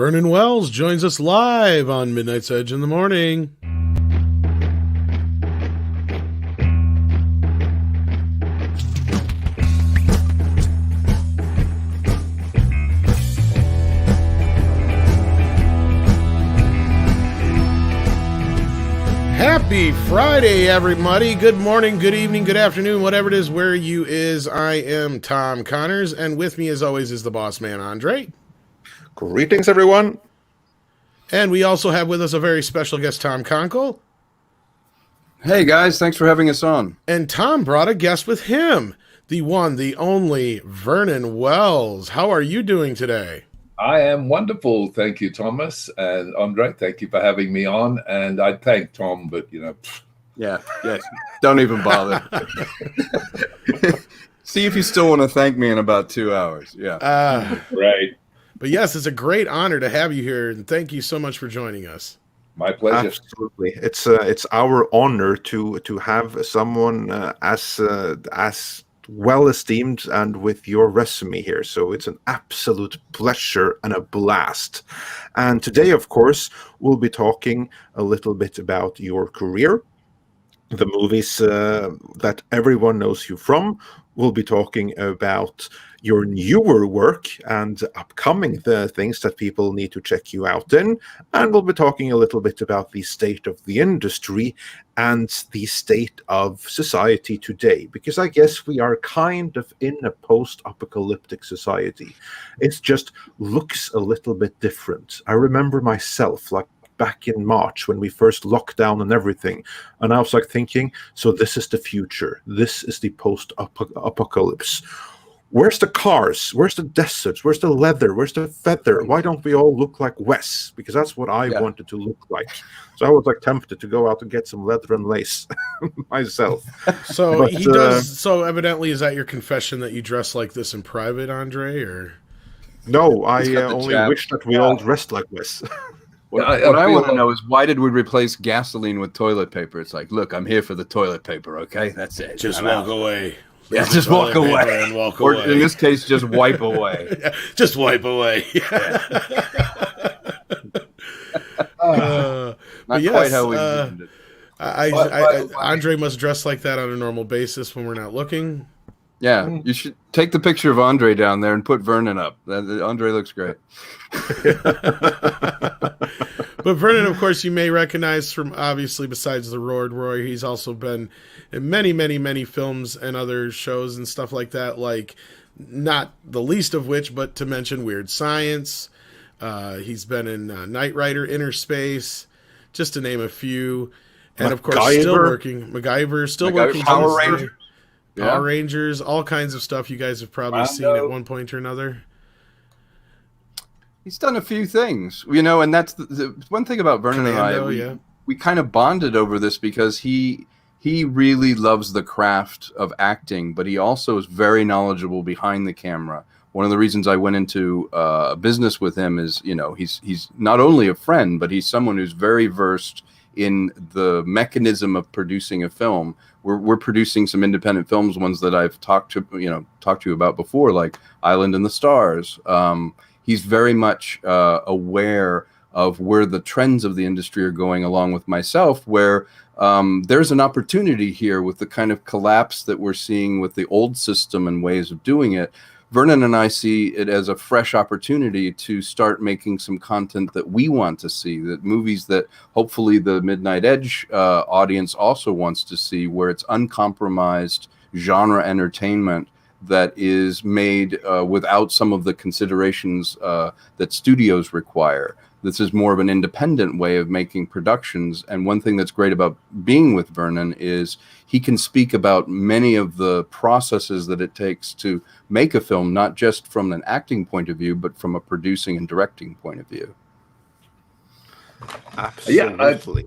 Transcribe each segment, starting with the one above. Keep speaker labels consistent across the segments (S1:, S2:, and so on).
S1: Vernon Wells joins us live on Midnight's Edge in the morning. Happy Friday, everybody. Good morning, good evening, good afternoon, whatever it is, where you is. I am Tom Connors, and with me, as always, is the boss man, Andre.
S2: Greetings, everyone.
S1: And we also have with us a very special guest, Tom Konkle.
S3: Hey, guys. Thanks for having us on.
S1: And Tom brought a guest with him, the one, the only Vernon Wells. How are you doing today?
S4: I am wonderful. Thank you, Thomas. And Andre, thank you for having me on. And I'd thank Tom, but, you know.
S3: Yeah, yes. Don't even bother. See if you still want to thank me in about 2 hours. Yeah.
S4: Right.
S1: But yes, it's a great honor to have you here. And thank you so much for joining us.
S4: My pleasure.
S2: Absolutely. It's our honor to have someone as well esteemed and with your resume here. So it's an absolute pleasure and a blast. And today, of course, we'll be talking a little bit about your career, the movies that everyone knows you from. We'll be talking about your newer work and upcoming things that people need to check you out in. And we'll be talking a little bit about the state of the industry and the state of society today, because I guess we are kind of in a post-apocalyptic society. It just looks a little bit different. I remember myself, like, back in March when we first locked down and everything, and I was like thinking, so this is the future. This is the post-apocalypse. Where's the cars? Where's the deserts? Where's the leather? Where's the feather? Why don't we all look like Wes? Because that's what I wanted to look like. So I was like tempted to go out and get some leather and lace myself.
S1: So but, he does. So evidently, is that your confession that you dress like this in private, Andre? Or
S2: no, I only wish that we all dressed like Wes.
S3: What I want to know is, why did we replace gasoline with toilet paper? It's like, look, I'm here for the toilet paper, okay? That's it.
S1: Just walk away.
S3: Yeah, just walk away.
S1: And walk
S3: or
S1: away.
S3: In this case, just wipe away.
S1: Just wipe away.
S3: Not quite how we envisioned it.
S1: Andre must dress like that on a normal basis when we're not looking.
S3: Yeah, you should take the picture of Andre down there and put Vernon up. Andre looks great.
S1: But Vernon, of course, you may recognize from, obviously, besides the Roy, he's also been in many, many, many films and other shows and stuff like that, like not the least of which, but to mention Weird Science. He's been in Knight Rider, Inner Space, just to name a few. And, of course, still working. MacGyver, still working.
S3: Power Rangers.
S1: Power Rangers, all kinds of stuff you guys have probably seen at one point or another.
S3: He's done a few things, you know, and that's the one thing about Vernon and I. We kind of bonded over this because he really loves the craft of acting, but he also is very knowledgeable behind the camera. One of the reasons I went into business with him is, you know, he's not only a friend, but he's someone who's very versed in the mechanism of producing a film. We're producing some independent films, ones that I've talked to you about before, like Island in the Stars. He's very much aware of where the trends of the industry are going, along with myself, where there's an opportunity here with the kind of collapse that we're seeing with the old system and ways of doing it. Vernon and I see it as a fresh opportunity to start making some content that we want to see, that movies that hopefully the Midnight Edge audience also wants to see, where it's uncompromised genre entertainment that is made without some of the considerations that studios require. This is more of an independent way of making productions. And one thing that's great about being with Vernon is he can speak about many of the processes that it takes to make a film, not just from an acting point of view, but from a producing and directing point of view.
S2: Absolutely.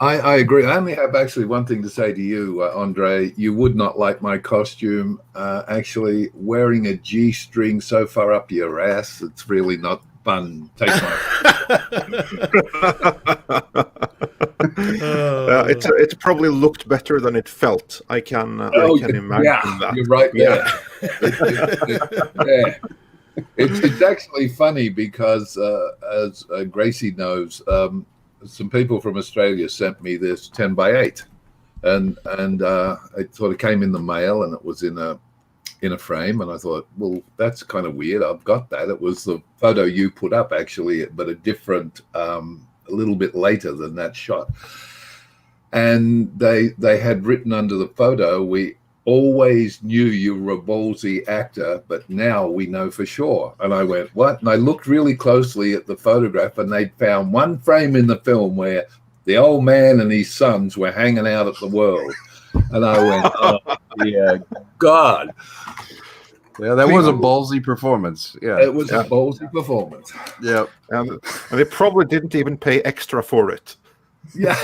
S4: I agree. I only have actually one thing to say to you, Andre. You would not like my costume. Actually, wearing a G-string so far up your ass, it's really not fun. Take my...
S2: It's probably looked better than it felt. I can imagine that.
S4: You're right there. Yeah. It's actually funny because, as Gracie knows, some people from Australia sent me this 10x8, and it sort of came in the mail, and it was in a frame, and I thought, well, that's kind of weird. I've got that. It was the photo you put up, actually, but a different, a little bit later than that shot. And they had written under the photo, "We always knew you were a ballsy actor, but now we know for sure." And I went, "What?" And I looked really closely at the photograph, and they'd found one frame in the film where the old man and his sons were hanging out at the World. And I went, "Oh, yeah, God."
S3: Yeah, that was a ballsy performance. Yeah,
S4: it was a ballsy performance.
S3: Yeah,
S2: and they probably didn't even pay extra for it.
S4: Yeah.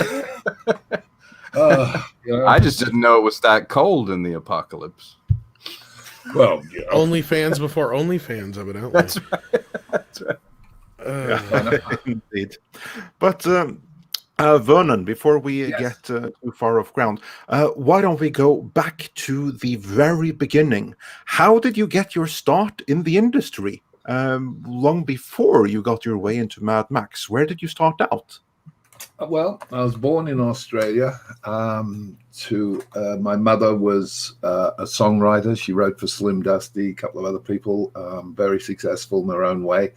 S3: I just didn't know it was that cold in the apocalypse.
S4: Well,
S1: OnlyFans before OnlyFans, evidently.
S3: That's right. That's right.
S2: Indeed. But Vernon, before we get too far off ground, why don't we go back to the very beginning? How did you get your start in the industry? Long before you got your way into Mad Max, where did you start out?
S4: Well, I was born in Australia. My mother was a songwriter. She wrote for Slim Dusty, a couple of other people, very successful in their own way.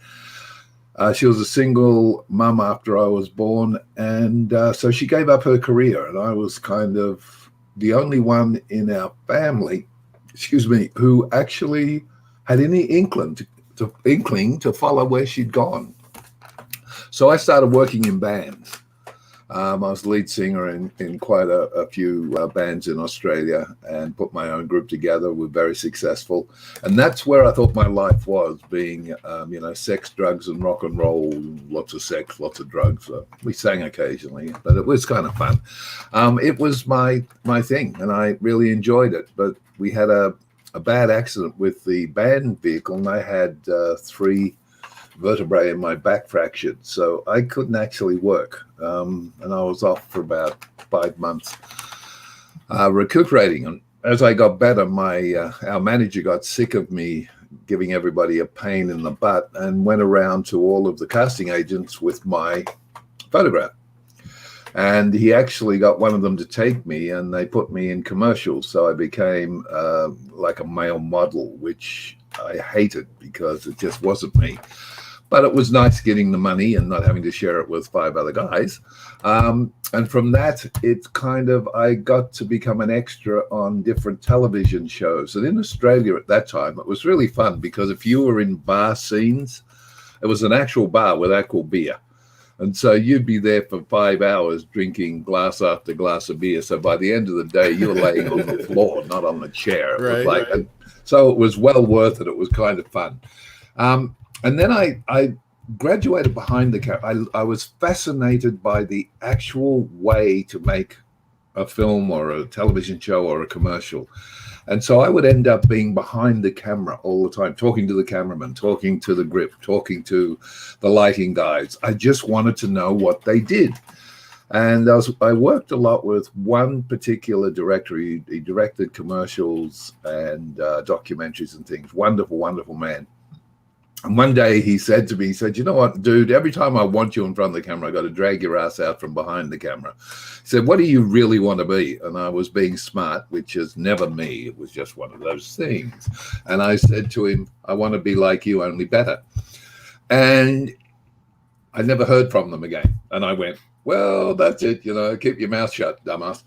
S4: She was a single mum after I was born, and so she gave up her career, and I was kind of the only one in our family, who actually had any inkling to follow where she'd gone. So I started working in bands. I was lead singer in quite a few bands in Australia, and put my own group together. We're very successful. And that's where I thought my life was, being, sex, drugs, and rock and roll. Lots of sex, lots of drugs. We sang occasionally, but it was kind of fun. It was my thing, and I really enjoyed it. But we had a bad accident with the band vehicle, and I had 3 vertebrae in my back fractured, so I couldn't actually work, and I was off for about 5 months recuperating. And as I got better, our manager got sick of me giving everybody a pain in the butt, and went around to all of the casting agents with my photograph, and he actually got one of them to take me, and they put me in commercials. So I became like a male model, which I hated because it just wasn't me. But it was nice getting the money and not having to share it with 5 other guys. And from that, I got to become an extra on different television shows. And in Australia at that time, it was really fun, because if you were in bar scenes, it was an actual bar with actual beer. And so you'd be there for 5 hours drinking glass after glass of beer. So by the end of the day, you were laying on the floor, not on the chair. Right. So it was well worth it. It was kind of fun. And then I graduated behind the camera. I was fascinated by the actual way to make a film or a television show or a commercial. And so I would end up being behind the camera all the time, talking to the cameraman, talking to the grip, talking to the lighting guys. I just wanted to know what they did. And I worked a lot with one particular director. He directed commercials and documentaries and things. Wonderful, wonderful man. And one day he said to me, "You know what, dude, every time I want you in front of the camera, I got to drag your ass out from behind the camera." He said, "What do you really want to be?" And I was being smart, which is never me. It was just one of those things. And I said to him, "I want to be like you, only better." And I never heard from them again. And I went, "Well, that's it. Keep your mouth shut, dumbass."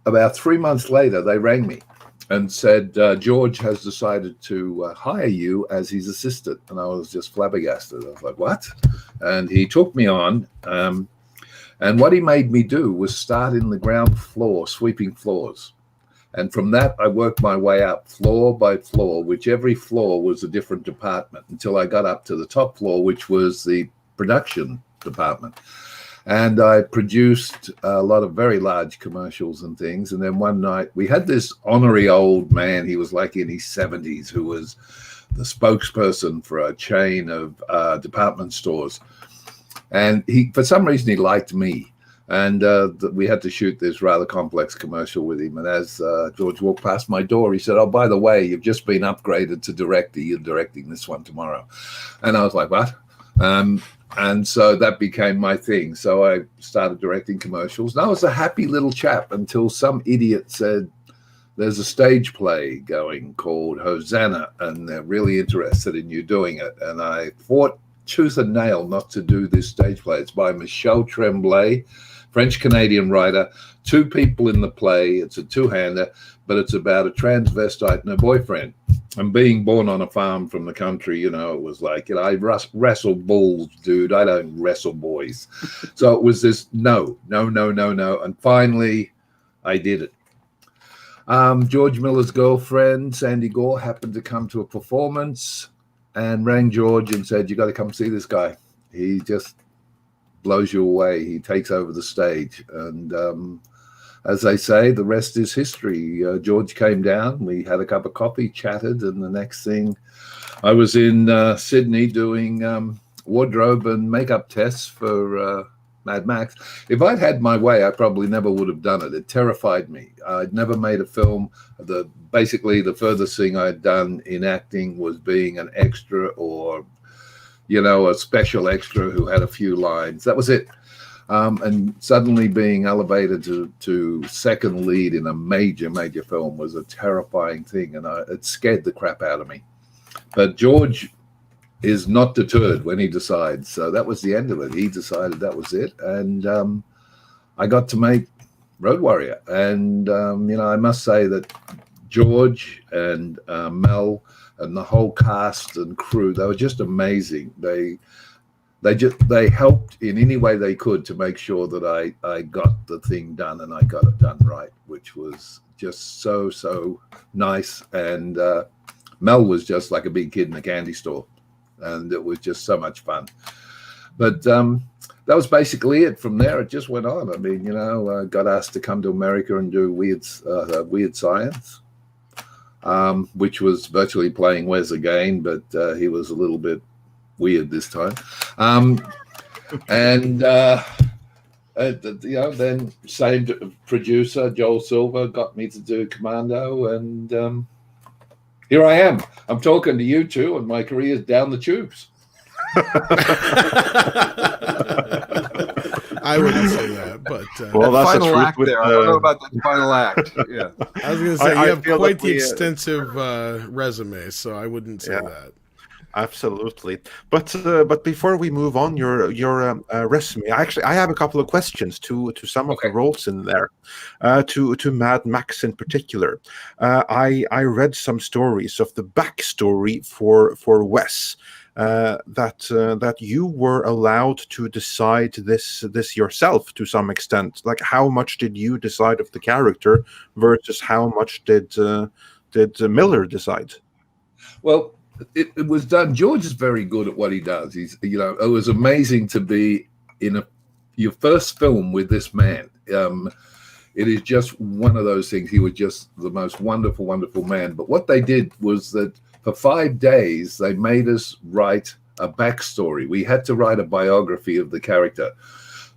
S4: About 3 months later, they rang me and said, "George has decided to hire you as his assistant." And I was just flabbergasted. I was like, "What?" And he took me on. And what he made me do was start in the ground floor, sweeping floors. And from that, I worked my way up floor by floor, which every floor was a different department, until I got up to the top floor, which was the production department. And I produced a lot of very large commercials and things. And then one night we had this ornery old man. He was like in his 70s, who was the spokesperson for a chain of department stores. And for some reason, he liked me. And we had to shoot this rather complex commercial with him. And as George walked past my door, he said, "Oh, by the way, you've just been upgraded to director. You're directing this one tomorrow." And I was like, "What?" And so that became my thing. So I started directing commercials. And I was a happy little chap until some idiot said, "There's a stage play going called Hosanna, and they're really interested in you doing it." And I fought tooth and nail not to do this stage play. It's by Michel Tremblay, French-Canadian writer, 2 people in the play. It's a 2-hander, but it's about a transvestite and her boyfriend. And being born on a farm from the country, it was like, I wrestle bulls, dude. I don't wrestle boys. So it was this no. And finally, I did it. George Miller's girlfriend, Sandy Gore, happened to come to a performance and rang George and said, "You got to come see this guy. He just blows you away. He takes over the stage." And as they say, the rest is history. George came down. We had a cup of coffee, chatted, and the next thing, I was in Sydney doing wardrobe and makeup tests for Mad Max. If I'd had my way, I probably never would have done it. It terrified me. I'd never made a film. Basically, the furthest thing I'd done in acting was being an extra or, a special extra who had a few lines. That was it. And suddenly being elevated to second lead in a major film was a terrifying thing, and it scared the crap out of me. But George is not deterred when he decides. So that was the end of it. He decided that was it, and I got to make Road Warrior. And I must say that George and Mel and the whole cast and crew, they were just amazing. They helped in any way they could to make sure that I got the thing done, and I got it done right, which was just so nice. And Mel was just like a big kid in a candy store, and it was just so much fun. But that was basically it. From there, it just went on. I mean, I got asked to come to America and do Weird Science, which was virtually playing Wes again, but he was a little bit weird this time. Then same producer, Joel Silver, got me to do Commando, and here I am. I'm talking to you two, and my career's down the tubes.
S1: I wouldn't say that, but
S3: well, that's final act there. I don't know about that final act. Yeah,
S1: I was going to say you have quite the extensive resume, so I wouldn't say that.
S2: Absolutely, but before we move on, your resume. I have a couple of questions to some of the roles in there, to Mad Max in particular. I read some stories of the backstory for Wes. That you were allowed to decide this yourself to some extent. Like, how much did you decide of the character versus how much did Miller decide?
S4: Well, it was done. George is very good at what he does. He's, it was amazing to be in your first film with this man. It is just one of those things. He was just the most wonderful, wonderful man. But what they did was that for 5 days, they made us write a backstory. We had to write a biography of the character.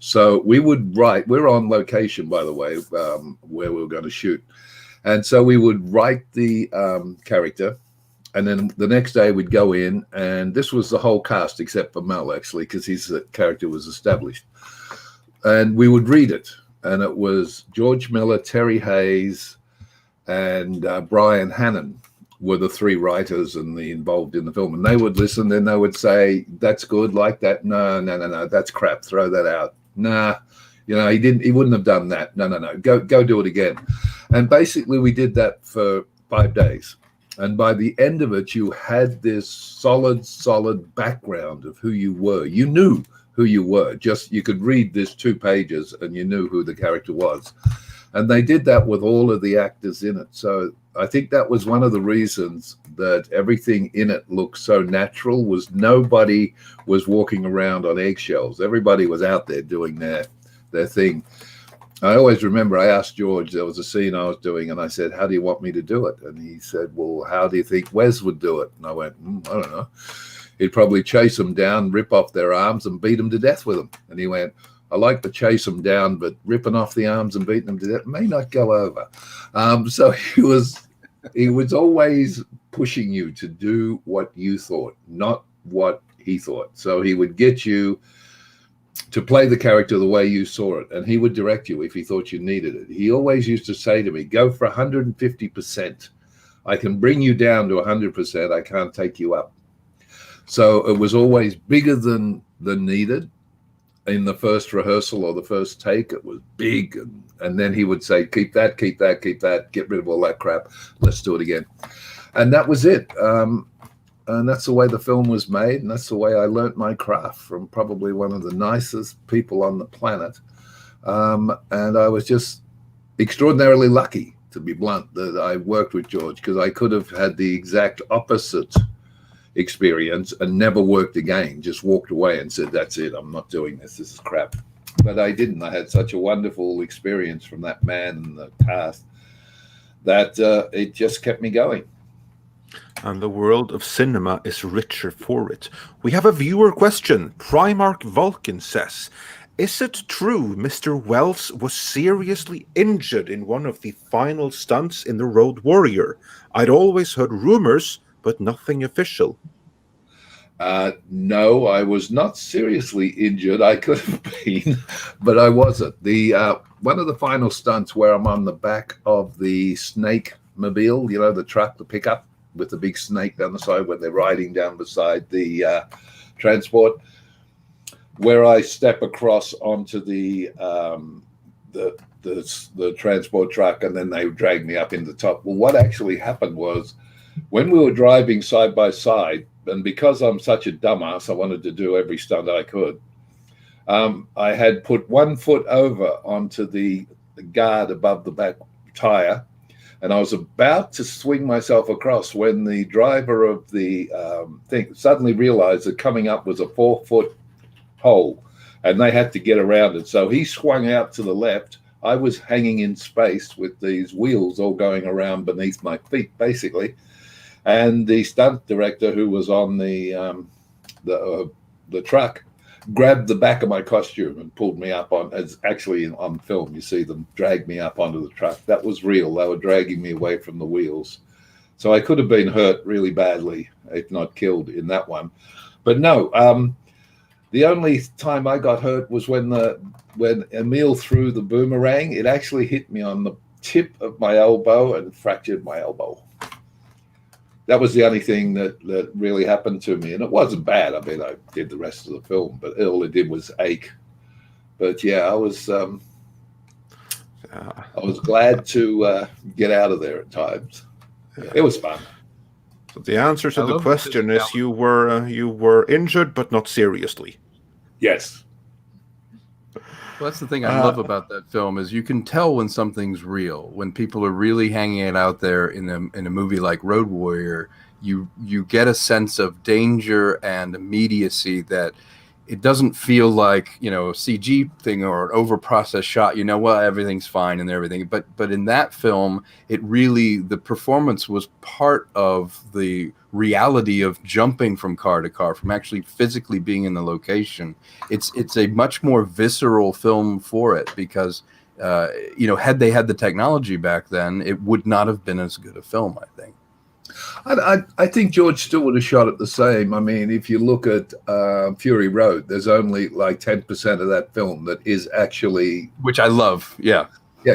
S4: So we would write, we're on location, by the way, where we were going to shoot. And so we would write the character. And then the next day we'd go in, and this was the whole cast except for Mel, actually, because his character was established. And we would read it. And it was George Miller, Terry Hayes, and Brian Hannon were the 3 writers and the involved in the film. And they would listen, and they would say, "That's good, like that. No, that's crap. Throw that out. Nah, he wouldn't have done that. No. Go do it again." And basically we did that for 5 days. And by the end of it, you had this solid background of who you were. You knew who you were. Just, you could read this 2 pages and you knew who the character was. And they did that with all of the actors in it. So I think that was one of the reasons that everything in it looked so natural, was nobody was walking around on eggshells. Everybody was out there doing their thing. I always remember I asked George, there was a scene I was doing, and I said, "How do you want me to do it?" And he said, "Well, how do you think Wes would do it?" And I went, "I don't know. He'd probably chase them down, rip off their arms, and beat them to death with them." And he went, I like to chase them down, but ripping off the arms and beating them to death may not go over. So he was always pushing you to do what you thought, not what he thought. So he would get you to play the character the way you saw it, and he would direct you if he thought you needed it. He always used to say to me, go for 150%. I can bring you down to 100%. I can't take you up. So it was always bigger than needed. In the first rehearsal or the first take, it was big. And then he would say, keep that, get rid of all that crap. Let's do it again. And that was it. And that's the way the film was made. And that's the way I learnt my craft from probably one of the nicest people on the planet. And I was just extraordinarily lucky, to be blunt, that I worked with George, because I could have had the exact opposite experience and never worked again, just walked away and said, that's it, I'm not doing this is crap. But I didn't. I had such a wonderful experience from that man and the cast that it just kept me going.
S2: And the world of cinema is richer for it. We have a viewer question. Primarch Vulcan says, is it true Mr. Wells was seriously injured in one of the final stunts in The Road Warrior? I'd always heard rumors, but nothing official.
S4: No, I was not seriously injured. I could have been, but I wasn't. The one of the final stunts where I'm on the back of the snake mobile, you know, the truck, the pickup with the big snake down the side where they're riding down beside the transport, where I step across onto the transport truck, and then they drag me up in the top. Well, what actually happened was, when we were driving side by side, and because I'm such a dumbass, I wanted to do every stunt I could, I had put 1 foot over onto the guard above the back tire, and I was about to swing myself across when the driver of the thing suddenly realized that coming up was a 4-foot hole, and they had to get around it. So he swung out to the left. I was hanging in space with these wheels all going around beneath my feet, basically. And the stunt director, who was on the truck, grabbed the back of my costume and pulled me up on, as actually on film, you see them drag me up onto the truck. That was real. They were dragging me away from the wheels. So I could have been hurt really badly, if not killed, in that one. But no, the only time I got hurt was when Emil threw the boomerang. It actually hit me on the tip of my elbow and fractured my elbow. That was the only thing that really happened to me. And it wasn't bad. I mean, I did the rest of the film, but all it did was ache. But yeah, I was glad to get out of there at times. Yeah. It was fun.
S2: So the answer to the question is you were injured, but not seriously.
S4: Yes.
S3: Well, that's the thing I love about that film, is you can tell when something's real, when people are really hanging it out there in a movie like Road Warrior. You get a sense of danger and immediacy that it doesn't feel like, you know, a CG thing or an over-processed shot. You know, well, everything's fine and everything. But in that film, it really, the performance was part of the reality of jumping from car to car, from actually physically being in the location. It's a much more visceral film for it, because, you know, had they had the technology back then, it would not have been as good a film, I think.
S4: I think George still would have shot it the same. I mean, if you look at Fury Road, there's only like 10% of that film that is actually,
S3: which I love. Yeah,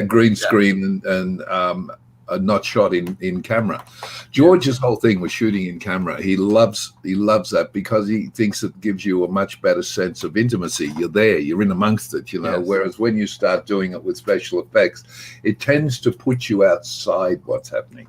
S4: green screen and not shot in camera. George's whole thing was shooting in camera. He loves that because he thinks it gives you a much better sense of intimacy. You're there, you're in amongst it, you know. Yes. Whereas when you start doing it with special effects, it tends to put you outside what's happening.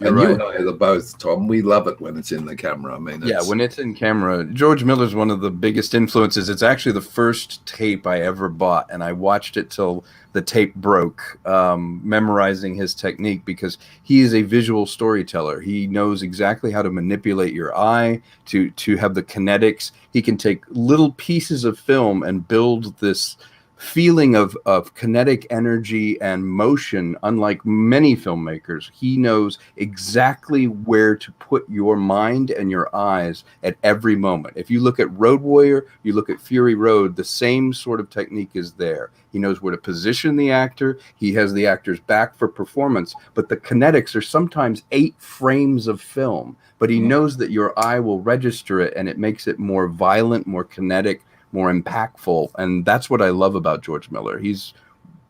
S4: And you and I are both, Tom. We love it when it's in the camera. I mean,
S3: when it's in camera. George Miller's one of the biggest influences. It's actually the first tape I ever bought, and I watched it till the tape broke, memorizing his technique, because he is a visual storyteller. He knows exactly how to manipulate your eye to have the kinetics. He can take little pieces of film and build this feeling of kinetic energy and motion, unlike many filmmakers. He knows exactly where to put your mind and your eyes at every moment. If you look at Road Warrior, you look at Fury Road, the same sort of technique is there. He knows where to position the actor. He has the actor's back for performance, but the kinetics are sometimes 8 frames of film, but he knows that your eye will register it, and it makes it more violent, more kinetic, more impactful. And that's what I love about George Miller. He's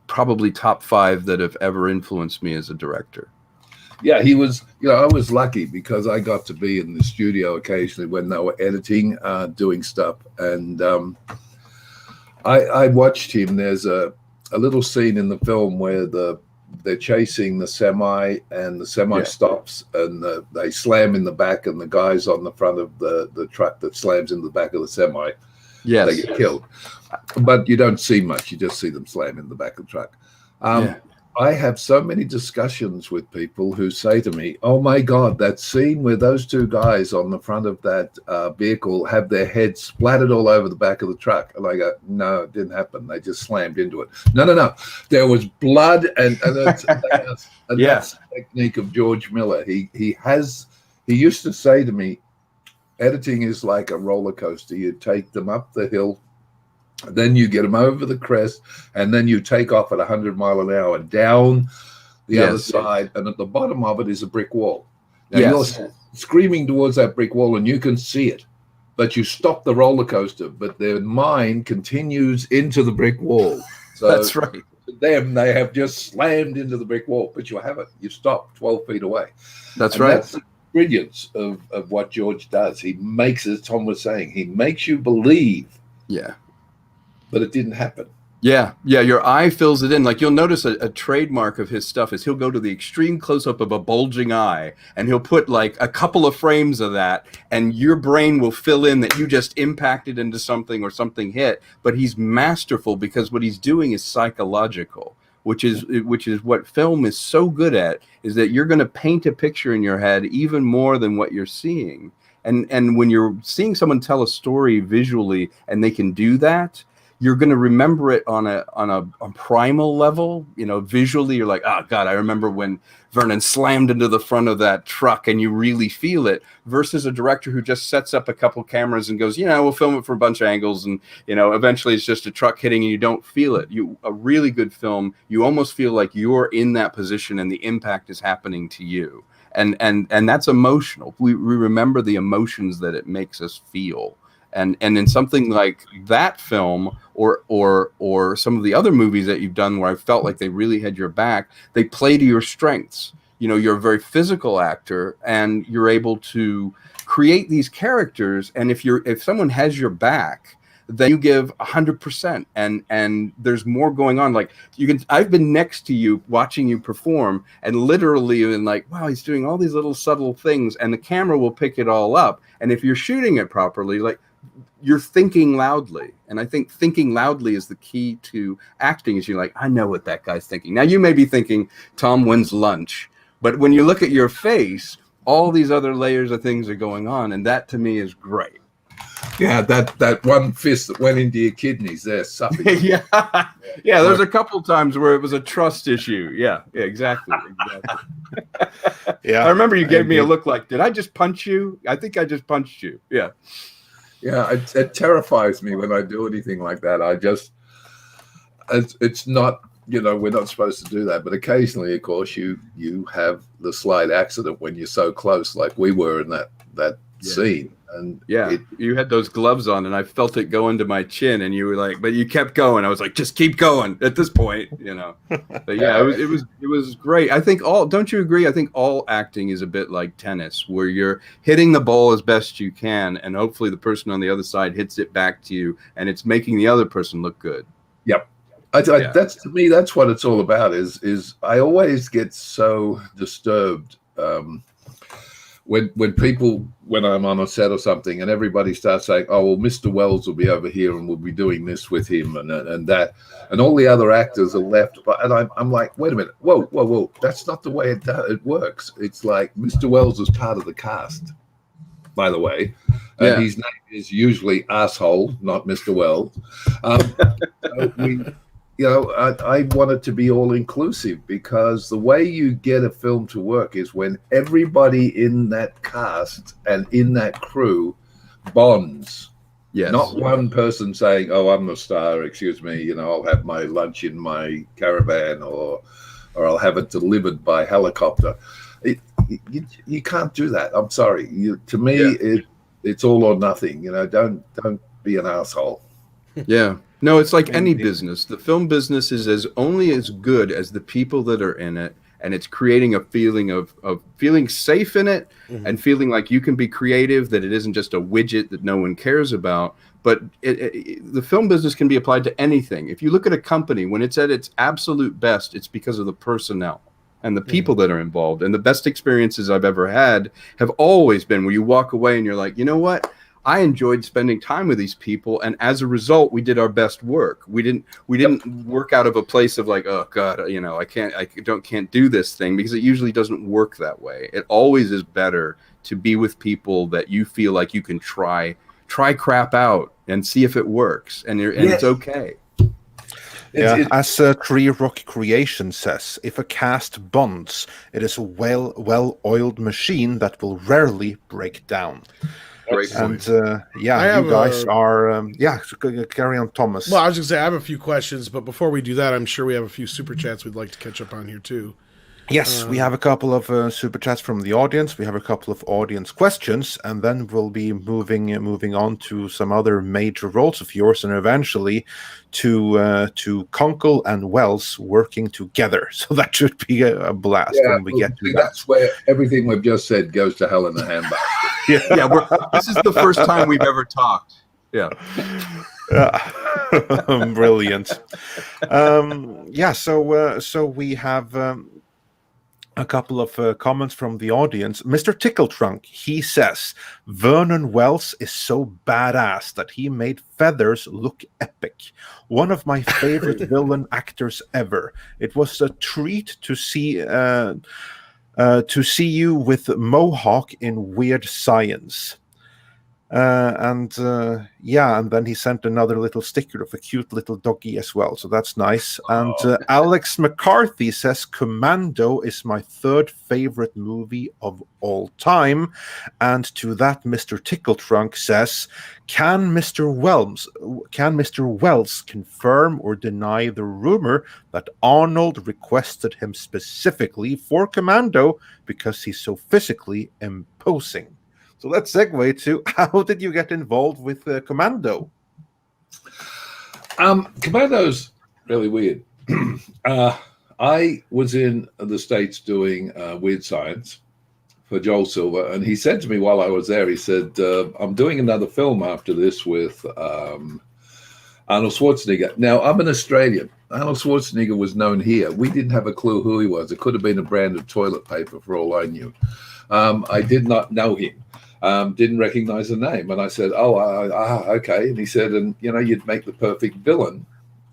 S3: probably top 5 that have ever influenced me as a director.
S4: Yeah, he was, I was lucky because I got to be in the studio occasionally when they were editing, doing stuff. And I watched him. There's a little scene in the film where they're chasing the semi, and the semi stops, and they slam in the back, and the guy's on the front of the truck that slams in the back of the semi.
S3: Yes.
S4: They get killed. But you don't see much. You just see them slam in the back of the truck. I have so many discussions with people who say to me, oh, my God, that scene where those 2 guys on the front of that vehicle have their heads splattered all over the back of the truck. And I go, no, it didn't happen. They just slammed into it. No. There was blood. And that's the technique of George Miller. He used to say to me, editing is like a roller coaster. You take them up the hill, then you get them over the crest, and then you take off at 100 miles an hour down the other side, and at the bottom of it is a brick wall. Now you're screaming towards that brick wall, and you can see it, but you stop the roller coaster, but their mind continues into the brick wall. So
S3: that's right.
S4: To them, they have just slammed into the brick wall, but you haven't. You stopped 12 feet away.
S3: That's right.
S4: That's the brilliance of what George does. He makes, as Tom was saying, he makes you believe.
S3: Yeah.
S4: But it didn't happen.
S3: Yeah, your eye fills it in. Like, you'll notice a trademark of his stuff is he'll go to the extreme close-up of a bulging eye, and he'll put like a couple of frames of that, and your brain will fill in that you just impacted into something or something hit. But he's masterful because what he's doing is psychological, which is what film is so good at, is that you're going to paint a picture in your head even more than what you're seeing. And when you're seeing someone tell a story visually and they can do that, you're going to remember it on a primal level. Visually, you're like, oh God, I remember when Vernon slammed into the front of that truck, and you really feel it, versus a director who just sets up a couple cameras and goes, we'll film it for a bunch of angles, and eventually it's just a truck hitting and you don't feel it. A really good film, you almost feel like you're in that position and the impact is happening to you. And that's emotional. We remember the emotions that it makes us feel. And in something like that film, or some of the other movies that you've done where I felt like they really had your back, they play to your strengths. You're a very physical actor, and you're able to create these characters. And if someone has your back, then you give 100%, and there's more going on. Like, I've been next to you watching you perform, and literally in like, wow, he's doing all these little subtle things, and the camera will pick it all up. And if you're shooting it properly, like, you're thinking loudly. And I think thinking loudly is the key to acting, is you're like, I know what that guy's thinking. Now, you may be thinking Tom wins lunch, but when you look at your face, all these other layers of things are going on. And that to me is great.
S4: Yeah, that one fist that went into your kidneys there, suffering.
S3: Yeah, there's a couple times where it was a trust issue. Yeah, exactly. Yeah, I remember you gave me a look like, did I just punch you? I think I just punched you. Yeah.
S4: Yeah, it terrifies me when I do anything like that. It's not, we're not supposed to do that. But occasionally, of course, you have the slight accident when you're so close, like we were in that scene. And
S3: you had those gloves on, and I felt it go into my chin, and you were like, but you kept going. I was like, just keep going at this point, But yeah, it was great. I think don't you agree? I think all acting is a bit like tennis, where you're hitting the ball as best you can, and hopefully the person on the other side hits it back to you, and it's making the other person look good.
S4: Yep. That's, to me, that's what it's all about. Is I always get so disturbed when I'm on a set or something, and everybody starts saying, oh, well, Mr. Wells will be over here and we'll be doing this with him and that, and all the other actors are left. And I'm like, wait a minute, whoa, that's not the way it works. It's like Mr. Wells is part of the cast, by the way, and his name is usually Asshole, not Mr. Wells. I want it to be all inclusive, because the way you get a film to work is when everybody in that cast and in that crew bonds.
S3: Yes.
S4: Not one person saying, "Oh, I'm the star. Excuse me. I'll have my lunch in my caravan, or I'll have it delivered by helicopter." You can't do that. I'm sorry. To me, it's all or nothing. Don't be an asshole.
S3: Yeah. No, it's like any business. The film business is only as good as the people that are in it, and it's creating a feeling of feeling safe in it, and feeling like you can be creative, that it isn't just a widget that no one cares about. But the film business can be applied to anything. If you look at a company, when it's at its absolute best, it's because of the personnel and the people that are involved. And the best experiences I've ever had have always been where you walk away and you're like, you know what? I enjoyed spending time with these people, and as a result, we did our best work. We didn't work out of a place of like, oh God, I can't do this thing, because it usually doesn't work that way. It always is better to be with people that you feel like you can try crap out and see if it works, and it's okay.
S2: Yeah, as Tree Rock Creation says, if a cast bonds, it is a well-oiled machine that will rarely break down. And you guys are carry on, Thomas.
S1: Well, I was gonna say I have a few questions, but before we do that, I'm sure we have a few super chats we'd like to catch up on here too.
S2: Yes, we have a couple of super chats from the audience. We have a couple of audience questions, and then we'll be moving on to some other major roles of yours, and eventually to Konkle and Wells working together. So that should be a blast when we get to that.
S4: That's where everything we've just said goes to hell in a handbasket.
S3: This is the first time we've ever talked. Yeah.
S2: Brilliant. So we have a couple of comments from the audience. Mr. Tickletrunk, he says, Vernon Wells is so badass that he made Feathers look epic. One of my favorite villain actors ever. It was a treat to see you with Mohawk in Weird Science. And then he sent another little sticker of a cute little doggy as well, so that's nice. And Alex McCarthy says Commando is my third favorite movie of all time. And to that, Mr. Tickletrunk says, can Mr. Wells confirm or deny the rumor that Arnold requested him specifically for Commando because he's so physically imposing? So let's segue to, how did you get involved with Commando?
S4: Commando's really weird. I was in the States doing Weird Science for Joel Silver, and he said to me while I was there, he said, I'm doing another film after this with Arnold Schwarzenegger. Now, I'm an Australian. Arnold Schwarzenegger was known here. We didn't have a clue who he was. It could have been a brand of toilet paper for all I knew. I did not know him. Didn't recognize the name. And I said, okay. And he said, and you'd make the perfect villain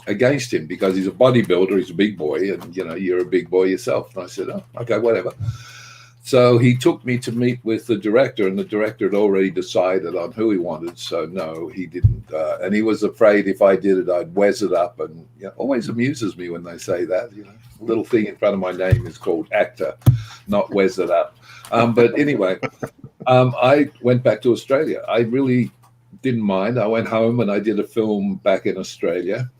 S4: against him because he's a bodybuilder, he's a big boy, and you're a big boy yourself. And I said, oh, okay, whatever. So he took me to meet with the director, and the director had already decided on who he wanted. So no, he didn't. And he was afraid if I did it, I'd wez it up. And always amuses me when they say that. A little thing in front of my name is called actor, not wez it up. But anyway, I went back to Australia. I really didn't mind. I went home and I did a film back in Australia,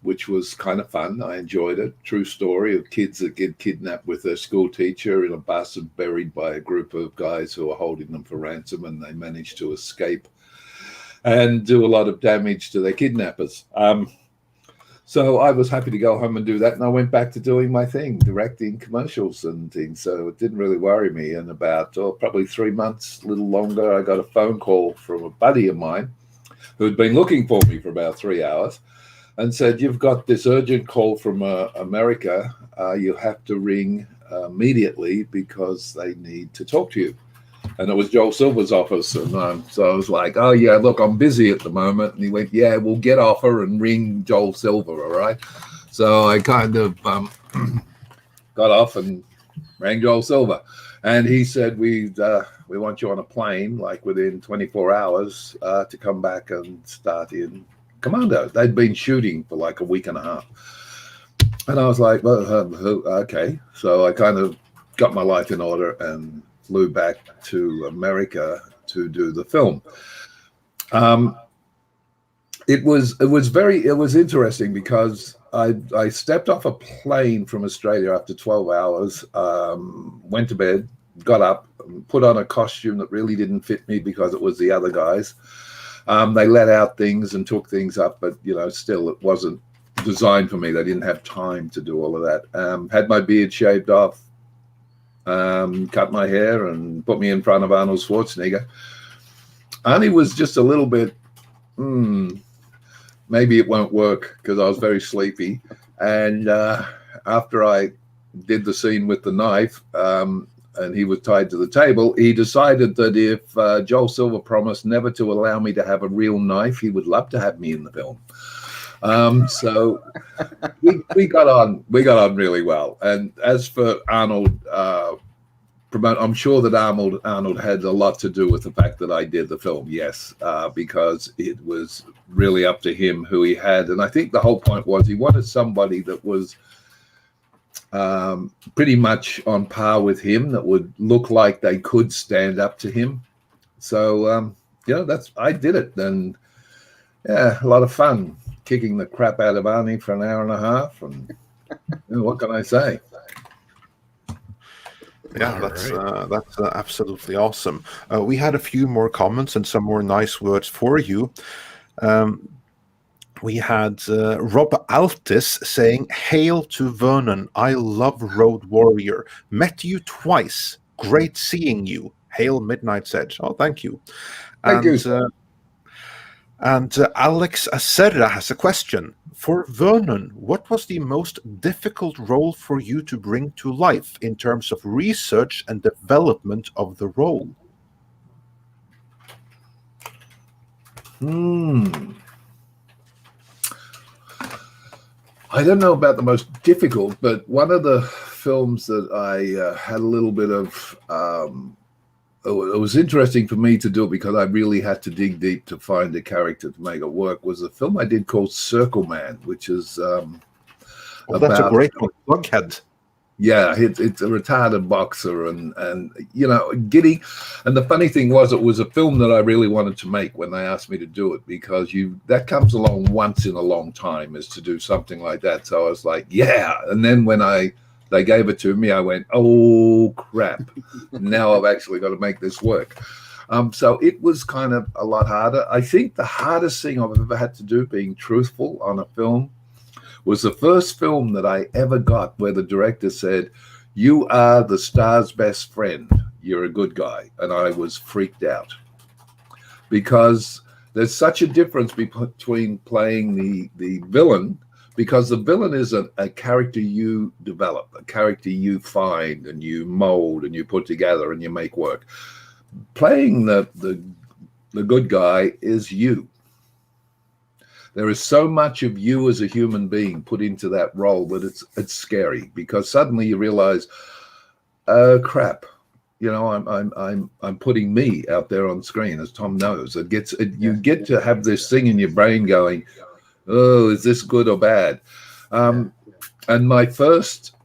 S4: which was kind of fun. I enjoyed it. True story of kids that get kidnapped with their school teacher in a bus and buried by a group of guys who are holding them for ransom, and they manage to escape and do a lot of damage to their kidnappers. So I was happy to go home and do that. And I went back to doing my thing, directing commercials and things. So it didn't really worry me. And about probably 3 months, a little longer, I got a phone call from a buddy of mine who'd been looking for me for about 3 hours and said, you've got this urgent call from America. You have to ring immediately because they need to talk to you. And it was Joel Silver's office. And so I was like, oh, yeah, look, I'm busy at the moment. And he went, yeah, we'll get off her and ring Joel Silver, all right? So I kind of got off and rang Joel Silver. And he said, we want you on a plane, like within 24 hours, to come back and start in Commando. They'd been shooting for like a week and a half. And I was like, well, okay. So I kind of got my life in order and flew back to America to do the film. It was interesting because I stepped off a plane from Australia after 12 hours, went to bed, got up, put on a costume that really didn't fit me because it was the other guys. They let out things and took things up, but still it wasn't designed for me. They didn't have time to do all of that. Had my beard shaved off, cut my hair, and put me in front of Arnold Schwarzenegger. Arnie was just a little bit, maybe it won't work, because I was very sleepy. And after I did the scene with the knife, and he was tied to the table, he decided that if Joel Silver promised never to allow me to have a real knife, he would love to have me in the film. So we got on really well. And as for Arnold, I'm sure that Arnold had a lot to do with the fact that I did the film, yes, because it was really up to him who he had. And I think the whole point was he wanted somebody that was pretty much on par with him, that would look like they could stand up to him. So, I did it. And yeah, a lot of fun kicking the crap out of Arnie for an hour and a half. And what can I say?
S2: Yeah, that's absolutely awesome. We had a few more comments and some more nice words for you. We had Rob Altis saying, "Hail to Vernon. I love Road Warrior. Met you twice. Great seeing you. Hail Midnight's Edge." Oh, thank you.
S4: Thank you.
S2: And Alex Acerra has a question. For Vernon, what was the most difficult role for you to bring to life in terms of research and development of the role?
S4: I don't know about the most difficult, but one of the films that I had a little bit of, it was interesting for me to do it because I really had to dig deep to find a character to make it work, was a film I did called Circle Man, which is
S2: that's a great one. Slughead.
S4: Yeah, it's a retarded boxer and giddy. And the funny thing was, it was a film that I really wanted to make when they asked me to do it, because that comes along once in a long time, is to do something like that. So I was like, yeah. And then when they gave it to me, I went, oh crap! Now I've actually got to make this work. So it was kind of a lot harder. I think the hardest thing I've ever had to do, being truthful on a film, was the first film that I ever got where the director said, "You are the star's best friend. You're a good guy." And I was freaked out, because there's such a difference between playing the villain, because the villain is a character you develop, a character you find and you mold and you put together and you make work. Playing the good guy is you. There is so much of you as a human being put into that role that it's scary, because suddenly you realize, crap, I'm putting me out there on screen, as Tom knows. You get to have this thing in your brain going, oh, is this good or bad? And my first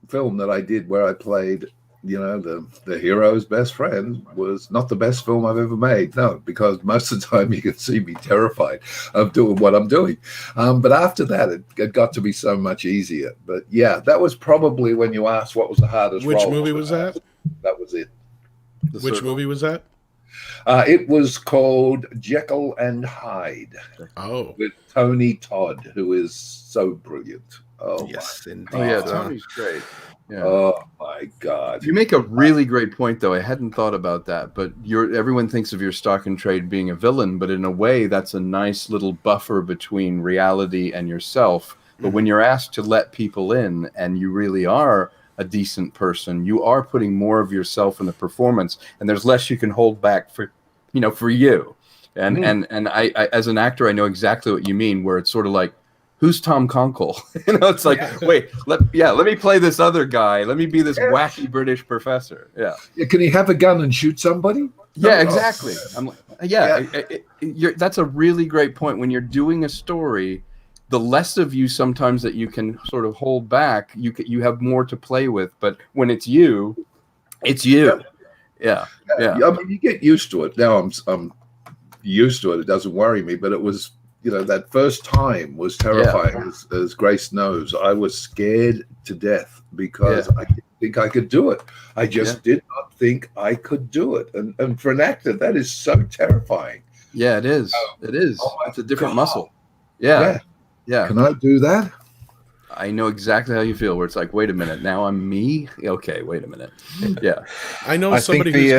S4: film that I did where I played, the hero's best friend, was not the best film I've ever made. No, because most of the time you can see me terrified of doing what I'm doing. But after that, it got to be so much easier. But yeah, that was probably, when you asked what was the hardest role.
S1: Which movie was that?
S4: That was it.
S1: Which movie was that?
S4: It was called Jekyll and Hyde.
S1: Oh.
S4: With Tony Todd, who is so brilliant. Oh,
S2: yes, indeed.
S3: Oh, yeah, Tony's great. Yeah.
S4: Oh my God!
S3: You make a really great point, though. I hadn't thought about that, but everyone thinks of your stock and trade being a villain, but in a way, that's a nice little buffer between reality and yourself. But when you're asked to let people in, and you really are a decent person, you are putting more of yourself in the performance, and there's less you can hold back for you. And I, as an actor, I know exactly what you mean, where it's sort of like, who's Tom Konkle? It's like, wait, let me play this other guy. Let me be this wacky British professor. Yeah.
S4: Can he have a gun and shoot somebody?
S3: Yeah, exactly. I'm like, that's a really great point. When you're doing a story, the less of you sometimes that you can sort of hold back, you have more to play with. But when it's you, it's you. Yeah.
S4: I mean, you get used to it. Now I'm used to it. It doesn't worry me. But it was, that first time was terrifying. As Grace knows, I was scared to death because I didn't think I could do it. I just did not think I could do it. And for an actor, that is so terrifying.
S3: Yeah, it is. It is. It's a different muscle. Yeah.
S4: Can I do that?
S3: I know exactly how you feel. Where it's like, wait a minute, now I'm me. Okay, wait a minute. Yeah,
S1: I know somebody.